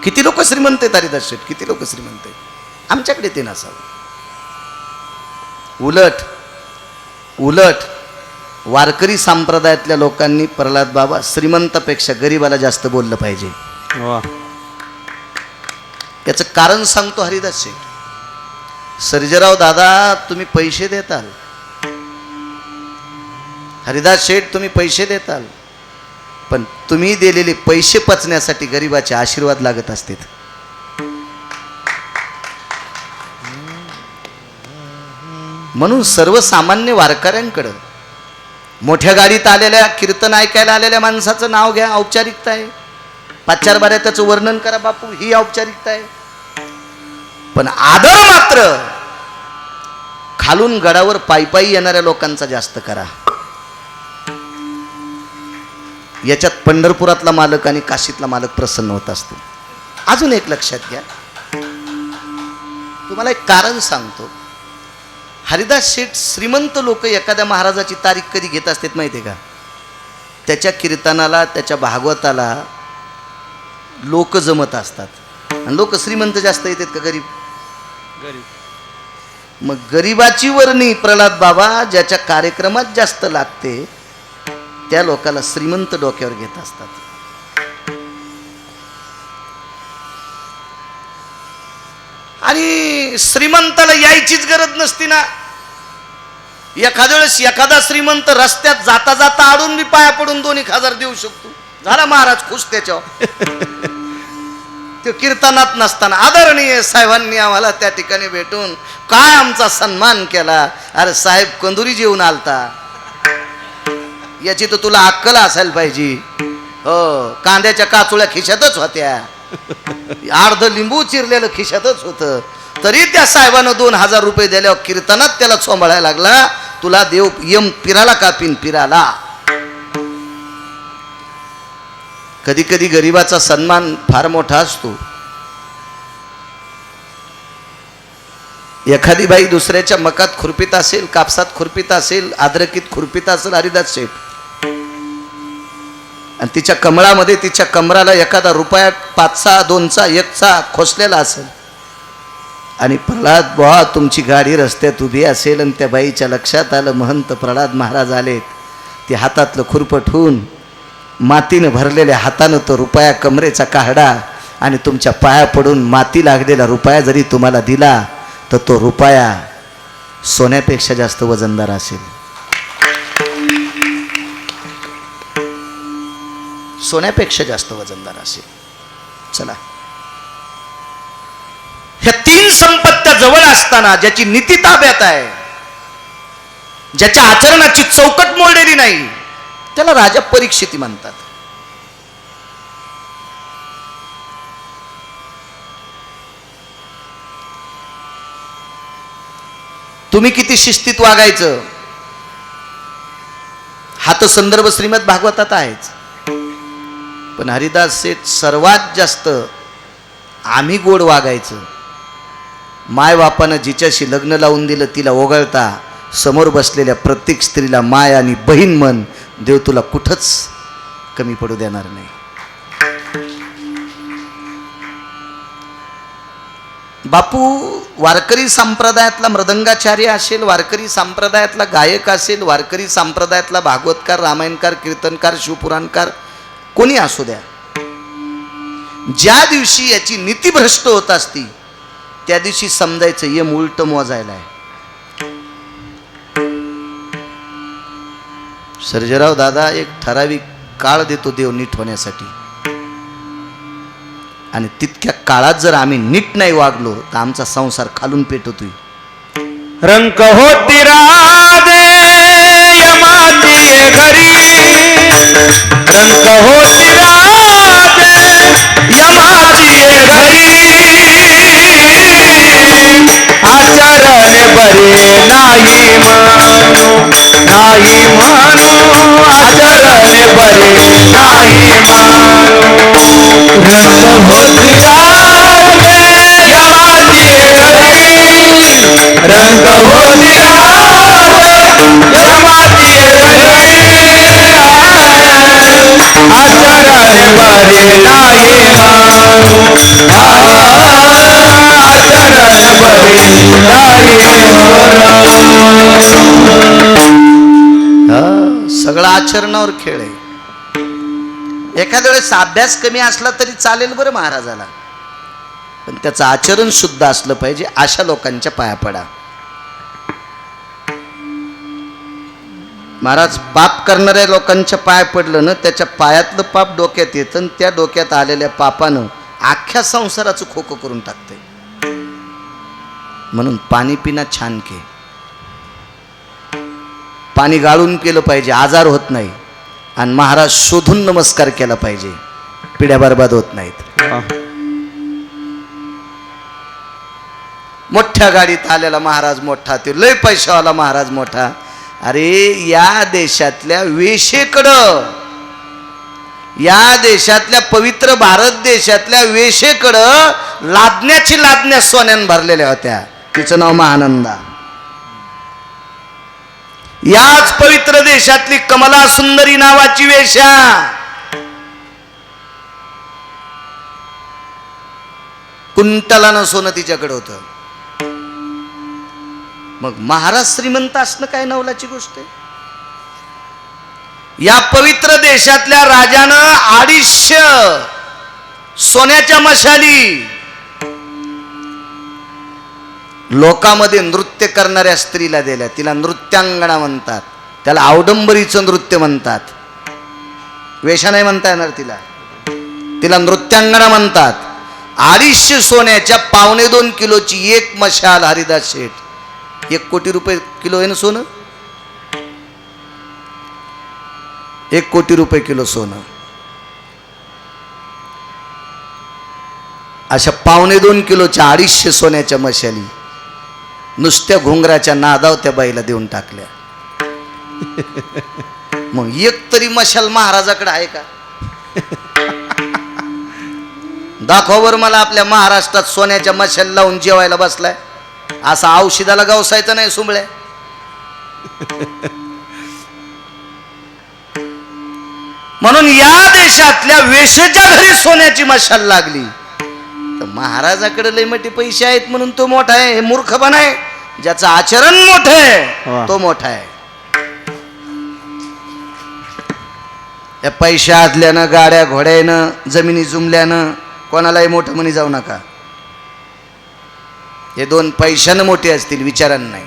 किती लोक श्रीमंत आहेत हरिदास शेठ, किती लोक श्रीमंत आहेत. आमच्याकडे ते नसावं. उलट उलट वारकरी संप्रदायातल्या लोकांनी प्रल्हाद बाबा श्रीमंतापेक्षा गरीबाला जास्त बोललं पाहिजे. याचं कारण सांगतो हरिदास शेठ. सर्जेराव दादा, तुम्ही पैसे देताल, हरिदास शेठ तुम्ही पैसे देताल, पण तुम्ही दिलेले पैसे पचण्यासाठी गरीबाचे आशीर्वाद लागत असतात. म्हणून सर्वसामान्य वारकऱ्यांकडं मोठ्या गाडीत आलेल्या कीर्तन ऐकायला आलेल्या माणसाचं नाव घ्या, औपचारिकता आहे. 5-4 बाऱ्या त्याचं वर्णन करा बापू, ही औपचारिकता आहे. पण आदर मात्र खालून गडावर पायी येणाऱ्या लोकांचा जास्त करा. याच्यात पंढरपुरातला मालक आणि काशीतला मालक प्रसन्न होत असतो. अजून एक लक्षात घ्या, तुम्हाला एक कारण सांगतो. हरिदास शेठ श्रीमंत लोक एखाद्या महाराजाची तारीख कधी घेत असतात माहिती आहे का? त्याच्या कीर्तनाला, त्याच्या भागवताला लोक जमत असतात. आणि लोक श्रीमंत जास्त येतात का गरीब? मग गरीबाची वर्णी प्रल्हाद बाबा ज्याच्या कार्यक्रमात जास्त लागते त्या लोकाला श्रीमंत डोक्यावर घेत असतात. आणि श्रीमंताला यायचीच गरज नसती ना. एखाद्या वेळेस एखादा श्रीमंत रस्त्यात जाता जाता आडून मी पाया पडून 2,000 देऊ शकतो, झाला महाराज खुश त्याच्यावर. ते कीर्तनात नसताना आदरणीय साहेबांनी आम्हाला त्या ठिकाणी भेटून काय आमचा सन्मान केला. अरे साहेब कंदुरी जेवून आलता, याची तर तुला अक्कल असायला पाहिजे. हो, कांद्याच्या काचुळ्या खिशातच होत्या, अर्ध लिंबू चिरलेलं खिशातच होतं, तरी त्या साहेबानं 2,000 रुपये दिल्यावर कीर्तनात त्याला चोंबाळायला लागला, तुला देव यम पिराला कापीन पिराला. कधी कधी गरिबाचा सन्मान फार मोठा असतो. एखादी बाई दुसऱ्याच्या मकात खुरपीत असेल, कापसात खुरपीत असेल, अद्रकीत खुरपीत असेल हरिदास शेठ, आणि तिच्या कमळामध्ये तिच्या कमराला एखादा रुपया 5चा 2चा 1चा खोसलेला असेल, आणि प्रल्हाद बुवा तुमची गाडी रस्त्यात उभी असेल आणि त्या बाईच्या लक्षात आलं महंत प्रल्हाद महाराज आलेत, ते हातातलं खुरपं ठेवून मातीनं भरलेल्या हातानं तो रुपया कमरेचा काढा आणि तुमच्या पाया पडून माती लागलेला रुपया जरी तुम्हाला दिला तर तो रुपया सोन्यापेक्षा जास्त वजनदार असेल. सोन्यापेक्षा जास्त वजनदार असेल. चला, ह्या 3 संपत्त्या जवळ असताना ज्याची नीती ताब्यात आहे, ज्याच्या आचरणाची चौकट मोडलेली नाही, त्याला राजा परीक्षिती म्हणतात. तुम्ही किती शिस्तीत वागायचं हा तो संदर्भ श्रीमद भागवतात आहेच. पण हरिदास शेठ सर्वात जास्त आम्ही गोड वागायचं. माय बापानं जिच्याशी लग्न लावून दिलं तिला ओघळता समोर बसलेल्या प्रत्येक स्त्रीला माय आणि बहीण मन, देव तुला कुठंच कमी पडू देणार नाही. बापू वारकरी संप्रदायातला मृदंगाचार्य असेल, वारकरी संप्रदायातला गायक असेल, वारकरी संप्रदायातला भागवतकार, रामायणकार, कीर्तनकार, शिवपुराणकार कोणी असू द्या, ज्या दिवशी याची नीती भ्रष्ट होत असती त्या दिवशी समजायचं यम उलट मोजायला आहे. सर्जेराव दादा एक ठराविक काळ देतो देव नीट होण्यासाठी, आणि तितक्या काळात जर आम्ही नीट नाही वागलो तर आमचा संसार खालून पेटतोय. रंक होती राधे यमाची घरी, रंक होती राधे यमाची घरी, आचरण बरे नाही म्हणू, नाही म्हणू, आचरण बरे नाही म्हणू. रंग होती राधे यमाची घरी, रंग होती राधे यमाची घरी, आचरण बरे नाही म्हणू, आचरण बरे नाही म्हणू. सगळं आचरणावर खेळ आहे. एखाद्या वेळेस अभ्यास कमी असला तरी चालेल बरं महाराजाला, पण त्याचं आचरण शुद्ध असलं पाहिजे. अशा लोकांच्या पाया पडा. महाराज पाप करणाऱ्या लोकांच्या पाया पडलं ना, त्याच्या पायातलं पाप डोक्यात येतं आणि त्या डोक्यात आलेल्या पापानं अख्ख्या संसाराचं खोकं करून टाकते. म्हणून पाणी पिना छान के, पाणी गाळून केलं पाहिजे, आजार होत नाही. आणि महाराज शोधून नमस्कार केला पाहिजे, पिढ्या बरबाद होत नाहीत. मोठ्या गाडीत आलेला महाराज मोठा, ते लय पैशावाला महाराज मोठा. अरे या देशातल्या वेशेकडं, या देशातल्या पवित्र भारत देशातल्या वेशेकडं लादण्याच्या सोन्यानं भरलेल्या होत्या. तिचं नाव महानंदा. याच पवित्र देशातली कमला सुंदरी नावाची वेश्या कुंटलानं सोनं तिच्याकडे होतं. मग महाराज श्रीमंत असणं काय नवलाची गोष्ट आहे. या पवित्र देशातल्या राजानं 250 सोन्याच्या मशाली लोकांमध्ये नृत्य करणाऱ्या स्त्रीला दिल्या. तिला नृत्यांगणा म्हणतात, त्याला अवडंबरीचं नृत्य म्हणतात. वेशा नाही म्हणता येणार तिला, तिला नृत्यांगणा म्हणतात. 250 सोन्याच्या 2.25 किलोची एक मशाल. हरिदास शेठ, 1 कोटी रुपये किलो आहे ना सोनं, 1 कोटी रुपये किलो सोनं. अशा 2.25 किलोच्या 250 सोन्याच्या मशाली नुसत्या घुंगराच्या नादाव त्या बाईला देऊन टाकल्या. मग एक तरी मशाल महाराजाकडे आहे का? दाखवा बरं मला आपल्या महाराष्ट्रात सोन्याच्या मशाल लावून जेवायला बसलाय. असा औषधाला गवसायचं नाही सुंबळ्या. म्हणून या देशातल्या वेश्याच्या घरी सोन्याची मशाल लागली तर महाराजाकडे लय मोठे पैसे आहेत म्हणून तो मोठा आहे. हे मूर्खपणा आहे. ज्याचं आचरण मोठं आहे तो मोठा आहे. या पैशातल्यानं, गाड्या घोड्यानं, जमिनी जुमल्यानं कोणालाही मोठं म्हणी जाऊ नका. हे 2 पैशानं मोठे असतील, विचारानं नाही.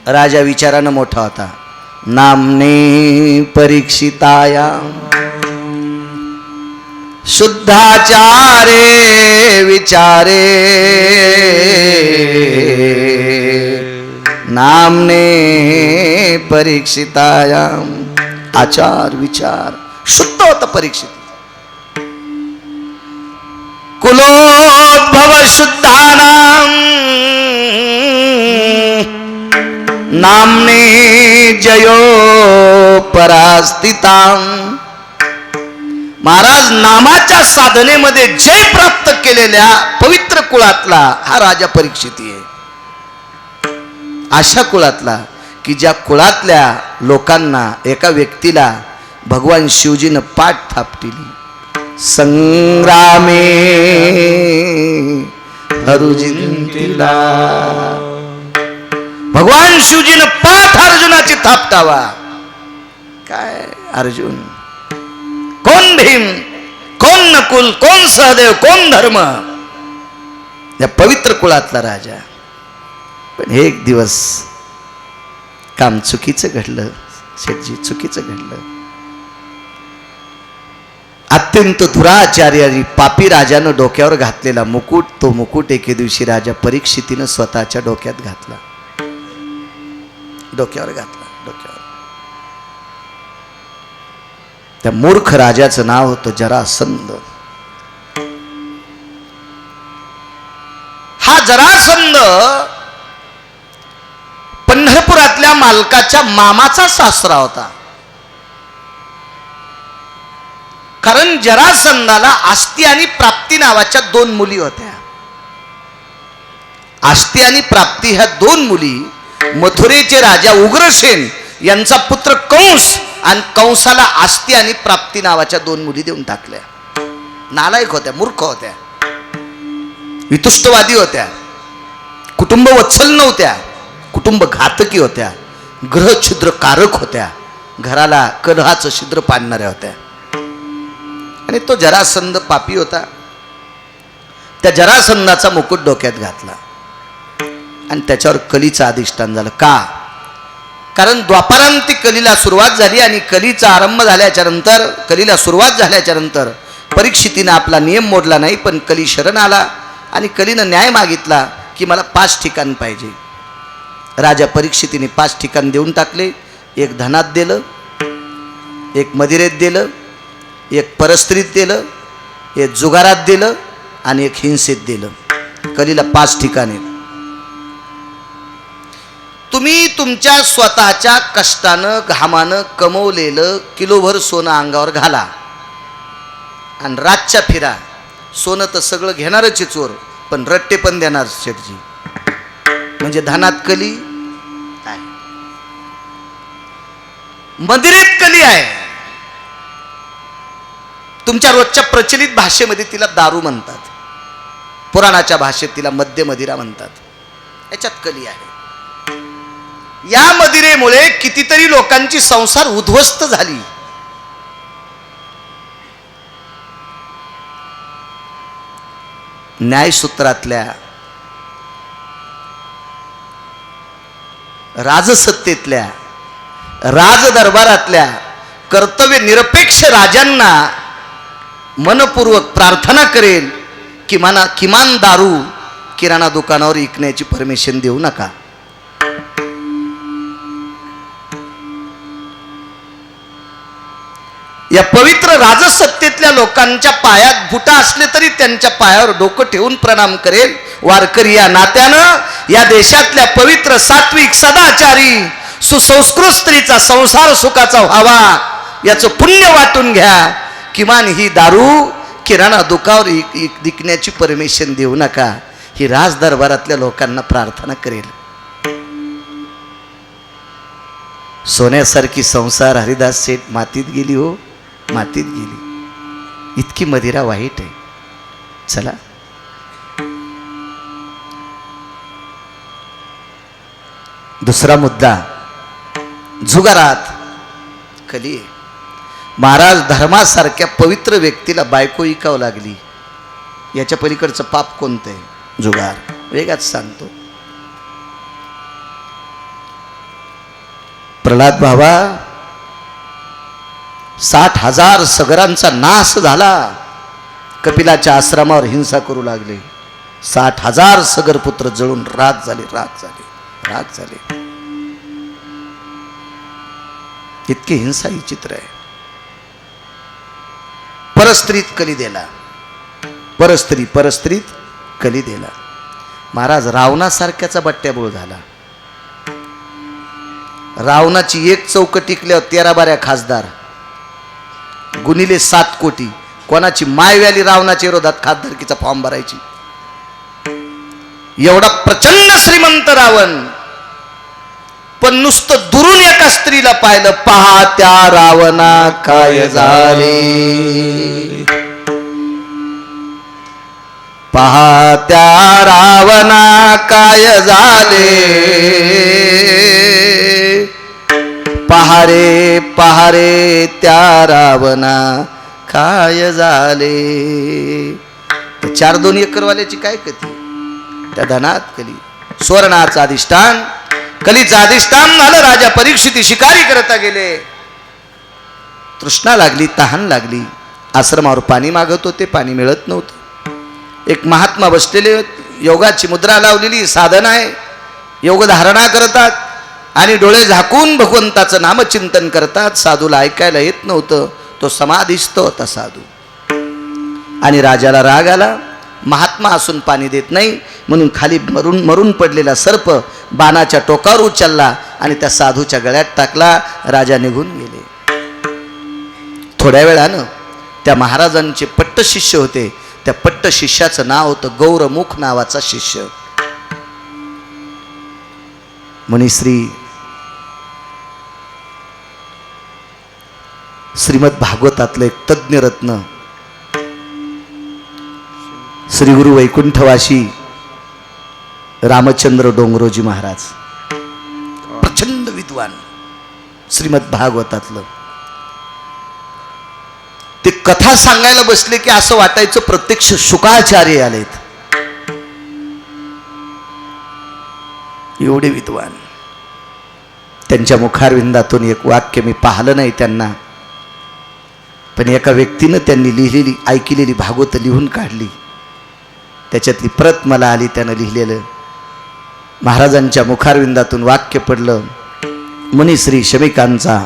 राजा विचारानं मोठा होता. नामने परीक्षिताया शुद्धाचारे विचारे, नामने परीक्षिताया आचार विचार शुद्ध होता परीक्षित. कुलोद्भव शुद्धानां नामने जयो परास्थितां. महाराज नामाच्या साधनेमध्ये जय प्राप्त केलेल्या पवित्र कुळातला हा राजा परीक्षिती आहे. अशा कुळातला की ज्या कुळातल्या लोकांना, एका व्यक्तीला भगवान शिवजीनं पाठ थापटिली. संग्रामे अर्जुनीला भगवान शिवजीनं पाठ अर्जुनाची थापटावा. काय अर्जुन, कोण भीम, कोण नकुल, कोण सहदेव, कोण धर्म, या पवित्र कुळातला राजा. पण एक दिवस काम चुकीचं घडलं. शेठजी, चुकीचं घडलं. अत्यंत दुराचारी आणि पापी राजानं डोक्यावर घातलेला मुकुट, तो मुकुट एके दिवशी राजा परीक्षितीनं स्वतःच्या डोक्यात घातला. डोक्यावर घातला, डोक्यावर. त्या मूर्ख राजाचं नाव होतं जरासंध. हा जरासंध पंढरपुरातल्या मालकाच्या मामाचा सासरा होता. कारण जरासंधाला आस्ती आणि प्राप्ती नावाच्या 2 मुली होत्या. आस्ती आणि प्राप्ती ह्या 2 मुली मथुरेचे राजा उग्रसेन यांचा पुत्र कंस, आणि कंसाला आस्ती आणि प्राप्ती नावाच्या 2 मुली देऊन टाकल्या. नालायक होत्या, मूर्ख होत्या, वितुष्टवादी होत्या, कुटुंब वत्सल नव्हत्या, कुटुंब घातकी होत्या, ग्रह छिद्र कारक होत्या, घराला कलहाचं छिद्र पाडणाऱ्या होत्या. आणि तो जरासंध पापी होता. त्या जरासंधाचा मुकुट डोक्यात घातला आणि त्याच्यावर कलीचं अधिष्ठान झालं. का? कारण द्वापारांती कलीला सुरुवात झाली आणि कलीचा आरंभ झाल्याच्या नंतर, कलीला सुरुवात झाल्याच्या नंतर परीक्षितीनं आपला नियम मोडला नाही, पण कली शरण आला आणि कलीनं न्याय मागितला की मला 5 ठिकाण पाहिजे. राजा परीक्षितीने 5 ठिकाण देऊन टाकले. एक धनात दिलं, एक मदिरेत दिलं, एक परस्त्रीत दिलं, एक जुगारात दिलं आणि एक हिंसेत दिलं. कलीला 5 ठिकाणे. तुम्ही तुमच्या स्वतःच्या कष्टानं घामानं कमवलेलं किलोभर सोनं अंगावर घाला आणि रातच्या फिरा. सोनं तर सगळं घेणारच चोर, पण रट्टे पण देणार शेठजी. म्हणजे धनात कली आहे, मदिरेत कली आहे. तुमच्या रोजच्या प्रचलित भाषेमध्ये तिला दारू म्हणतात, पुराणाच्या भाषेत तिला मद्य मदिरा म्हणतात. याच्यात कली आहे. या मदिरेमुळे कितीतरी लोकांची संसार उद्ध्वस्त झाली. न्यायसूत्रातल्या राजसत्तेतल्या राजदरबारातल्या कर्तव्य निरपेक्ष राजांना मनपूर्वक प्रार्थना करेल की मला किमान दारू किराणा दुकानावर विकण्याची परमिशन देऊ नका. या पवित्र राजसत्तेतल्या लोकांच्या पायात बुटा असले तरी त्यांच्या पायावर डोकं ठेवून प्रणाम करेल. वारकरी या नात्यानं या देशातल्या पवित्र सात्विक सदाचारी सुसंस्कृत स्त्रीचा संसार सुखाचा व्हावा याचं पुण्य वाटून घ्या. किमान ही दारू किराणा दुकानावर विकण्याची परमिशन देऊ नका. ही राजदरबारातल्या लोकांना प्रार्थना करेल. सोन्यासारखी संसार हरिदास सेठ मातीत गेली हो, मातीत गेली. इतकी मदिरा वाईट आहे. चला दुसरा मुद्दा, जुगारात कली. महाराज धर्मासारख्या पवित्र व्यक्तीला बायको विकावं लागली. याच्या पलीकडचं पाप कोणतं आहे? जुगार. वेगात सांगतो. प्रल्हाद बाबा 60,000 सगरांचा नाश झाला. कपिलाच्या आश्रमावर हिंसा करू लागले. 60,000 सगर पुत्र जळून राख झाले, राख झाले, राख झाले. इतकी हिंसा ही चित्र आहे. परस्त्रीत कली दिला, परस्त्रीत कली दिला. महाराज रावणासारख्याचा बट्ट्याबोळ झाला. रावणाची एक चौक टिकल्यावर 13-12 खासदार, गुणिले 7 कोटी. कोणाची मायव्याली रावणाच्या विरोधात खासदारकीचा फॉर्म भरायची. एवढा प्रचंड श्रीमंत रावण, पण नुसतं दुरून एका स्त्रीला पाहिलं. पहा त्या रावणा काय झाले, पहा त्या रावणा काय झाले, पहारे पहारे त्या रावणा काय झाले. 4-2 एकरवाल्याची काय कथी? त्या धनात कली. स्वर्णाचं अधिष्ठान, कलीचं अधिष्ठान झालं. राजा परीक्षिती शिकारी करता गेले. तृष्णा लागली, तहान लागली. आश्रमावर पाणी मागत होते, पाणी मिळत नव्हतं. एक महात्मा बसलेले, योगाची मुद्रा लावलेली, साधन आहे, योग धारणा करतात आणि डोळे झाकून भगवंताचं नामचिंतन करतात. साधूला ऐकायला येत नव्हतं. तो समाधिस्थ होता साधू. आणि राजाला राग आला. महात्मा असून पाणी देत नाही म्हणून खाली मरून पडलेला सर्प बाणाच्या टोकावर उचलला आणि त्या साधूच्या गळ्यात टाकला. राजा निघून गेले. थोड्या वेळानं त्या महाराजांचे पट्ट शिष्य होते. त्या पट्ट शिष्याचं नाव होतं गौरमुख नावाचा शिष्य. मुनिश्री श्रीमद भागवतातलं एक तज्ञ रत्न श्री गुरु वैकुंठवासी रामचंद्र डोंगरोजी महाराज, प्रचंड विद्वान, श्रीमद भागवतातलं. ते कथा सांगायला बसले की असं वाटायचं प्रत्यक्ष शुकाचार्य आलेत. एवढे विद्वान. त्यांच्या मुखारविंदातून एक वाक्य मी पाहिलं नाही त्यांना, पण एका व्यक्तीनं त्यांनी लिहिलेली ऐकलेली भागवत लिहून काढली. त्याच्यातली प्रत मला आली. त्यानं लिहिलेलं महाराजांच्या मुखारविंदातून वाक्य पडलं. मुनिश्री शमिकांचा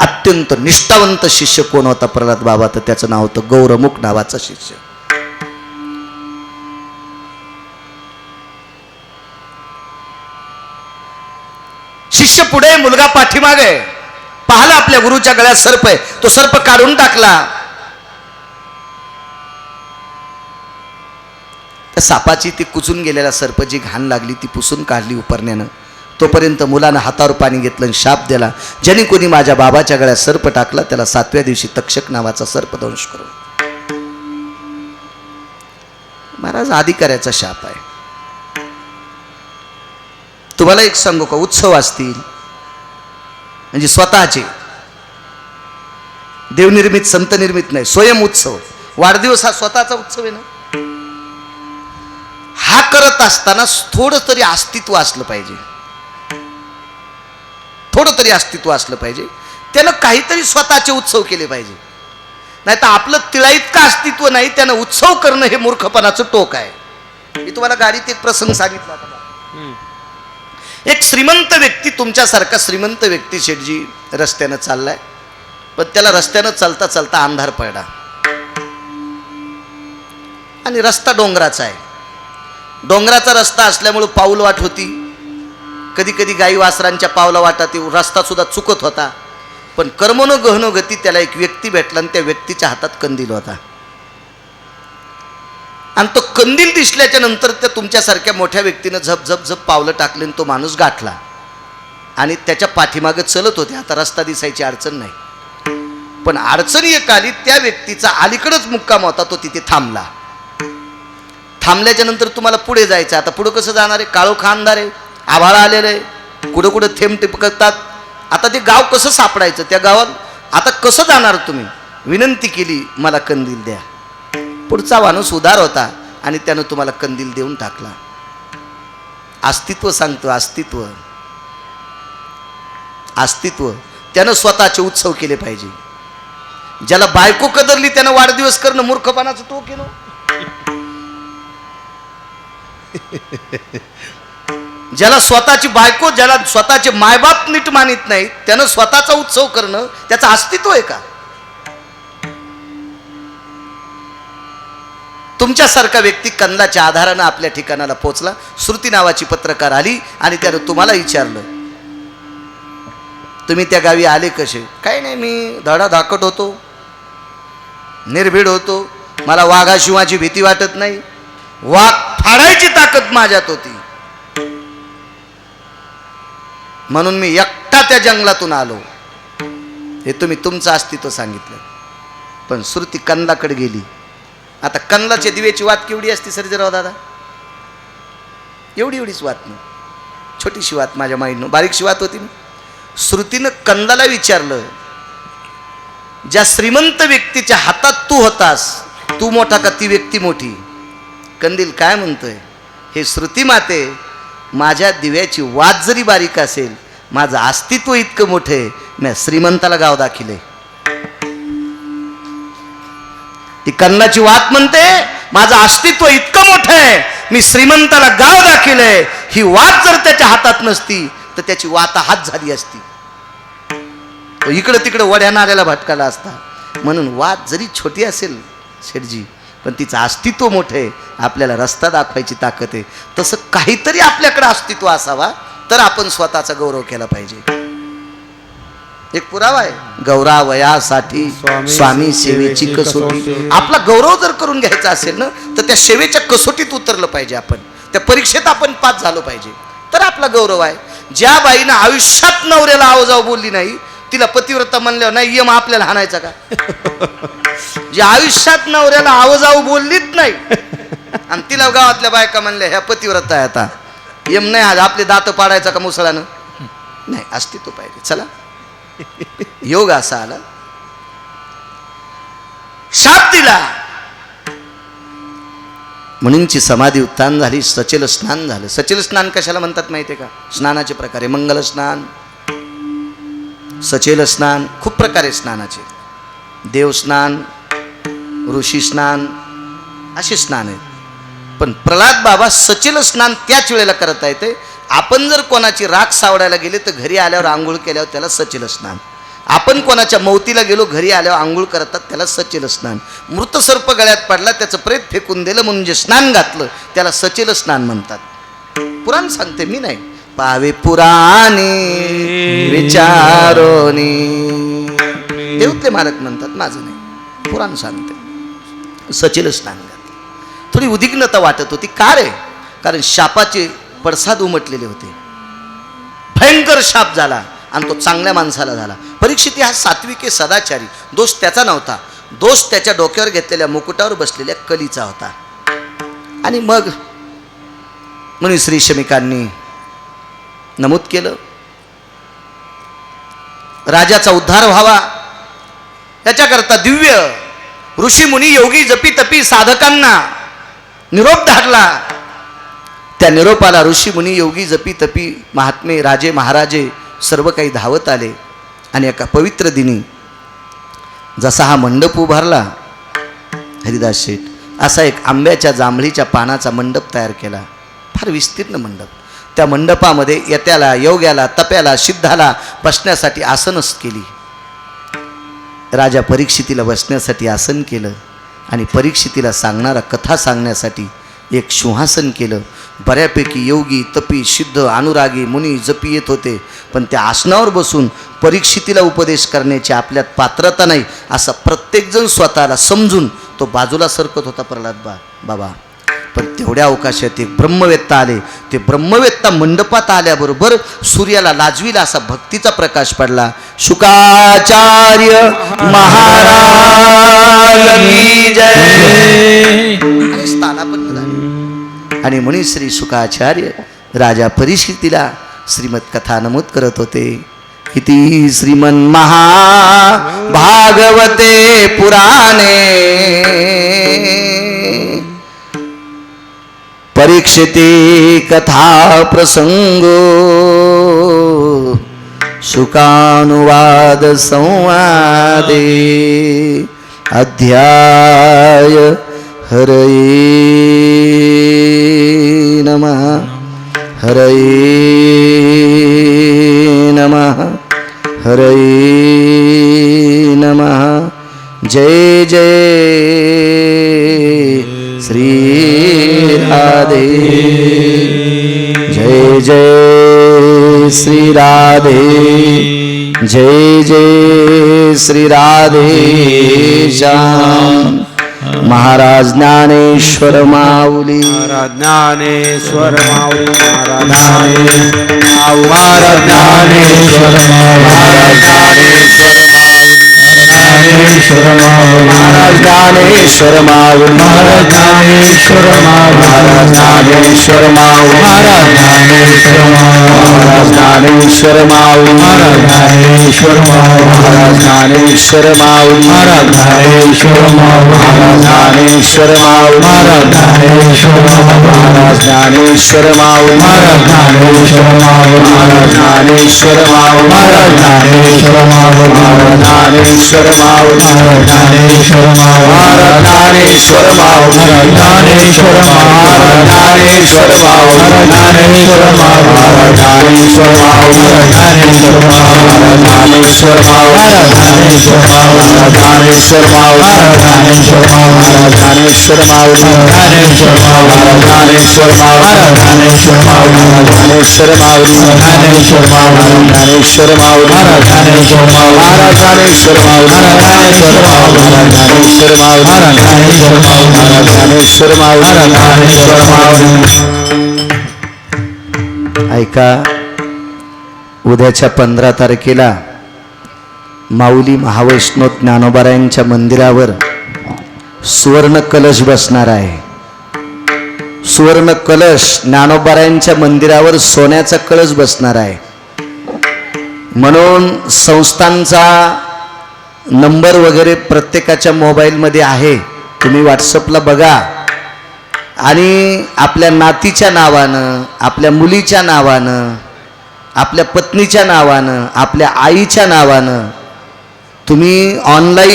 अत्यंत निष्ठावंत शिष्य कोण होता प्रल्हाद बाबा? तर त्याचं नाव होतं गौरमुख नावाचा शिष्य. शिष्य पुढे, मुलगा पाठीमागे. पाहिलं आपल्या गुरुच्या गळ्यात सर्प आहे, तो सर्प काढून टाकला. त्या सापाची ती कुचून गेलेला सर्प जी घाण लागली ती पुसून काढली उपरण्यानं. तोपर्यंत मुलानं हातावर पाणी घेतलं आणि शाप दिला, ज्याने कोणी माझ्या बाबाच्या गळ्यात सर्प टाकला त्याला 7व्या दिवशी तक्षक नावाचा सर्प दंश करू. महाराज अधिकाऱ्याचा शाप आहे. तुम्हाला एक सांगू का, उत्सव असतील म्हणजे स्वतःचे, देवनिर्मित संत निर्मित नाही, स्वयं उत्सव. वाढदिवस हा स्वतःचा उत्सव आहे ना. हा करत असताना थोडं तरी अस्तित्व असलं पाहिजे, थोडं तरी अस्तित्व असलं पाहिजे. त्यानं काहीतरी स्वतःचे उत्सव केले पाहिजे. नाही तर आपलं तिळाईत का अस्तित्व नाही, त्यानं उत्सव करणं हे मूर्खपणाचं टोक आहे. मी तुम्हाला गाडीत एक प्रसंग सांगितला होता. एक श्रीमंत व्यक्ती, तुमच्यासारखा श्रीमंत व्यक्ती शेठजी रस्त्यानं चाललाय, पण त्याला रस्त्यानं चालता चालता अंधार पडला आणि रस्ता डोंगराचा आहे. डोंगराचा रस्ता असल्यामुळे पाऊल वाट होती. कधी कधी गाई वासरांच्या पावला वाटात रस्ता सुद्धा चुकत होता. पण कर्मनो गहनो गती, त्याला एक व्यक्ती भेटला आणि त्या व्यक्तीच्या हातात कंदील होता. आणि तो कंदील दिसल्याच्या नंतर त्या तुमच्यासारख्या मोठ्या व्यक्तीनं झप झप झप पावलं टाकले आणि तो माणूस गाठला आणि त्याच्या पाठीमागे चलत होते. आता रस्ता दिसायची अडचण नाही, पण अडचण एक आली. त्या व्यक्तीचा अलीकडच मुक्काम होता, तो तिथे थांबला. थांबल्याच्या नंतर तुम्हाला पुढे जायचं. आता पुढे कसं जाणार आहे? काळोखा अंधार आहे, आभाळ आलेलं आहे, कुठं कुठं थेंब टिपकतात. आता ते गाव कसं सापडायचं? त्या गावात आता कसं जाणार तुम्ही? विनंती केली, मला कंदील द्या. पुढचा माणूस उदार होता आणि त्यानं तुम्हाला कंदील देऊन टाकला. अस्तित्व सांगतो, अस्तित्व, अस्तित्व. त्यानं स्वतःचे उत्सव केले पाहिजे. ज्याला बायको कदरली त्यानं वाढदिवस करणं मूर्खपणाचं तो केलं. ज्याला स्वतःची बायको, ज्याला स्वतःचे मायबाप नीट मानित नाही, त्यानं स्वतःचा उत्सव करणं त्याचं अस्तित्व आहे का? तुमच्यासारखा व्यक्ती कंदाच्या आधारानं आपल्या ठिकाणाला पोहोचला. श्रुती नावाची पत्रकार आली आणि त्यानं तुम्हाला विचारलं, तुम्ही त्या गावी आले कसे? काही नाही, मी धडाधाकट होतो, निर्भीड होतो, मला वाघाशिवाची भीती वाटत नाही, वाघ फाडायची ताकद माझ्यात होती, म्हणून मी एकटा त्या जंगलातून आलो. हे तुम्ही तुमचं अस्तित्व सांगितलं. पण श्रुती कंदाकडे गेली. आता कंदाच्या दिव्याची वात केवढी असते सर्जेराव दादा? एवढीच वात नाही, छोटीशी वात माझ्या माईनं, बारीकशी वात होती. श्रुतीनं कंदाला विचारलं, ज्या श्रीमंत व्यक्तीच्या हातात तू होतास, तू मोठा का ती व्यक्ती मोठी? कंदील काय म्हणतोय? हे श्रुती माते, माझ्या दिव्याची वात जरी बारीक असेल, माझं अस्तित्व इतकं मोठं आहे, मी श्रीमंताला गाव दाखिले. ती कंदाची वात म्हणते, माझं अस्तित्व इतकं मोठं आहे, मी श्रीमंताला गाव दाखिले. ही वात जर त्याच्या हातात नसती तर त्याची वाताहात झाली असती, तो इकडं तिकडं वड्या नाऱ्याला भटकाला असता. म्हणून वात जरी छोटी असेल शेठजी, पण तिचं अस्तित्व मोठं आहे, आपल्याला रस्ता दाखवायची ताकद आहे. तसं काहीतरी आपल्याकडे अस्तित्व असावा तर आपण स्वतःचा गौरव केला पाहिजे. एक पुरावा आहे, गौरावयासाठी स्वामी सेवेची कसोटी. आपला गौरव जर करून घ्यायचा असेल ना, तर त्या सेवेच्या कसोटीत उतरलं पाहिजे. आपण त्या परीक्षेत आपण पास झालो पाहिजे, तर आपला गौरव आहे. ज्या बाईनं आयुष्यात नवऱ्याला आवजाव बोलली नाही, तिला पतिव्रता म्हणल्यावर नाही यम आपल्याला हाणायचा का? जे आयुष्यात नवऱ्याला आवजाऊ बोललीच नाही आणि तिला गावातल्या बायका म्हणल्या ह्या पतिव्रता आहे, आता यम नाही, आज आपले दात पाडायचा का मुसळानं? नाही, अस्तित्व पाहिजे. चला, योग असा आला, शाप दिला, मुनींची समाधी उत्थान झाली, सचेल स्नान झालं. सचेल स्नान कशाला म्हणतात माहिती आहे का? स्नानाचे प्रकारे मंगल स्नान, सचेल स्नान, खूप प्रकारे स्नानाचे. देवस्नान, ऋषी स्नान, असे स्नान आहेत. पण प्रल्हाद बाबा सचेल स्नान त्याच वेळेला करता येते. आपण जर कोणाची राख सावडायला गेले तर घरी आल्यावर आंघोळ केल्यावर त्याला सचेल स्नान. आपण कोणाच्या मौतीला गेलो घरी आल्यावर आंघोळ करतात त्याला सचेल स्नान. मृत सर्प गळ्यात पडला त्याचं प्रेत फेकून दिलं म्हणून जे स्नान घातलं त्याला सचेल स्नान म्हणतात. पुराण सांगते मी नाही. पावे पुराणे विचारोनी देवतले मालक म्हणतात, माझं नाही. पुराण सांगते सचेल स्नान घातलं. थोडी उद्विग्नता वाटत होती. का रे? कारण शापाचे पडसाद उमटलेले होते. भयंकर शाप झाला आणि तो चांगल्या माणसाला झाला. परीक्षित हा सात्विके सदाचारी. दोष त्याचा नव्हता, दोष त्याच्या डोक्यावर घेतलेल्या मुकुटावर बसलेल्या कलीचा होता. आणि मग म्हणून श्री शमिकांनी नमूद केलं, राजाचा उद्धार व्हावा याच्याकरता दिव्य ऋषी मुनी योगी जपी तपी साधकांना निरोप धाडला. त्या निरोपाला ऋषी मुनी योगी जपी तपी महात्मे राजे महाराजे सर्व काही धावत आले. आणि एका पवित्र दिनी जसा हा मंडप उभारला हरिदास शेठ, असा एक आंब्याच्या जांभळीच्या पानाचा मंडप तयार केला. फार विस्तीर्ण मंडप. त्या मंडपामध्ये यत्याला योग्याला तप्याला सिद्धाला बसण्यासाठी आसनच केली. राजा परीक्षितीला बसण्यासाठी आसन केलं आणि परीक्षितीला सांगणारा कथा सांगण्यासाठी एक सिंहासन केलं. बऱ्यापैकी योगी तपी सिद्ध अनुरागी मुनी जपी येत होते, पण त्या आसनावर बसून परीक्षितीला उपदेश करण्याची आपल्यात पात्रता नाही असं प्रत्येकजण स्वतःला समजून तो बाजूला सरकत होता प्रल्हाद बाबा. पण तेवढ्या अवकाशात एक ब्रह्मवेत्ता आले. ते ब्रह्मवेत्ता मंडपात आल्याबरोबर सूर्याला लाजवीला असा भक्तीचा प्रकाश पडला. शुकाचार्य महाराज की जय. स्थानापन्न झाले. आणि म्हणी श्री शुकाचार्य राजा परीक्षितीला श्रीमद कथा नमूद करत होते. किती श्रीमन महा भागवते पुराणे परीक्षिते कथा प्रसंगो शुकानुवाद संवादे अध्याय हरये नमः हरये नमः हरये नमः. जय जय श्री राधे जय जय श्री राधे जय जय श्री राधे श्याम. महाराज ज्ञानेश्वर माऊली ज्ञानेश्वर माऊली महाराज ज्ञानेश्वर महाराज ज्ञानेश्वर महाराज ज्ञानेश्वर माऊली महाराज ज्ञानेश्वर महाराज ज्ञानेश्वर माऊली महाराज ज्ञानेश्वर महाराज ज्ञानेश्वर माऊली महाराज ज्ञानेश्वर महाराज ज्ञानेश्वर माऊली महाराज ज्ञानेश्वर महाराज ज्ञानेश्वर माऊली महाराज ज्ञानेश्वर महाराज ज्ञानेश्वर माऊली महाराज ज्ञानेश्वर महाराज ज्ञानेश्वर माऊली महाराज ज्ञानेश्वर महाराज ज्ञानेश्वर माऊली महाराज ज्ञानेश्वर महाराज ज्ञानेश्वर माऊली ज्ञानेश्वर महाराज ज्ञानेश्वर माऊली ज्ञानेश्वर महाराज ज्ञानेश्वर माऊली ज्ञानेश्वर महाराज ज्ञानेश्वर माऊली ज्ञानेश्वर महाराज ज्ञानेश्वर माऊली ज्ञानेश्वर महाराज ज्ञानेश्वर माऊली ज्ञानेश्वर महाराज ज्ञानेश्वर महाराज ज्ञानेश्वर माऊली ज्ञानेश्वर माऊली ज्ञानेश्वर महाराज ज्ञानेश्वर माऊली ज्ञानेश्वर महाराज ज्ञानेश्वर माऊली ज्ञानेश्वर महाराज ज्ञानेश्वर माऊली ज्ञानेश्वर महाराज ज्ञानेश्वर माऊली ज्ञानेश्वर माऊली. ऐका, उद्याच्या 15 तारखेला माऊली महावैष्णव ज्ञानोबारायांच्या मंदिरावर सुवर्ण कलश बसणार आहे. सुवर्ण कलश ज्ञानोबारायांच्या मंदिरावर सोन्याचा कलश बसणार आहे. म्हणून संस्थांचा नंबर वगैरे प्रत्येकाच्या मोबाईलमध्ये आहे, तुम्ही व्हॉट्सअपला बघा. आणि आपल्या नातीच्या नावानं, आपल्या मुलीच्या नावानं, आपल्या पत्नीच्या नावानं, आपल्या आईच्या नावानं तुम्ही ऑनलाईन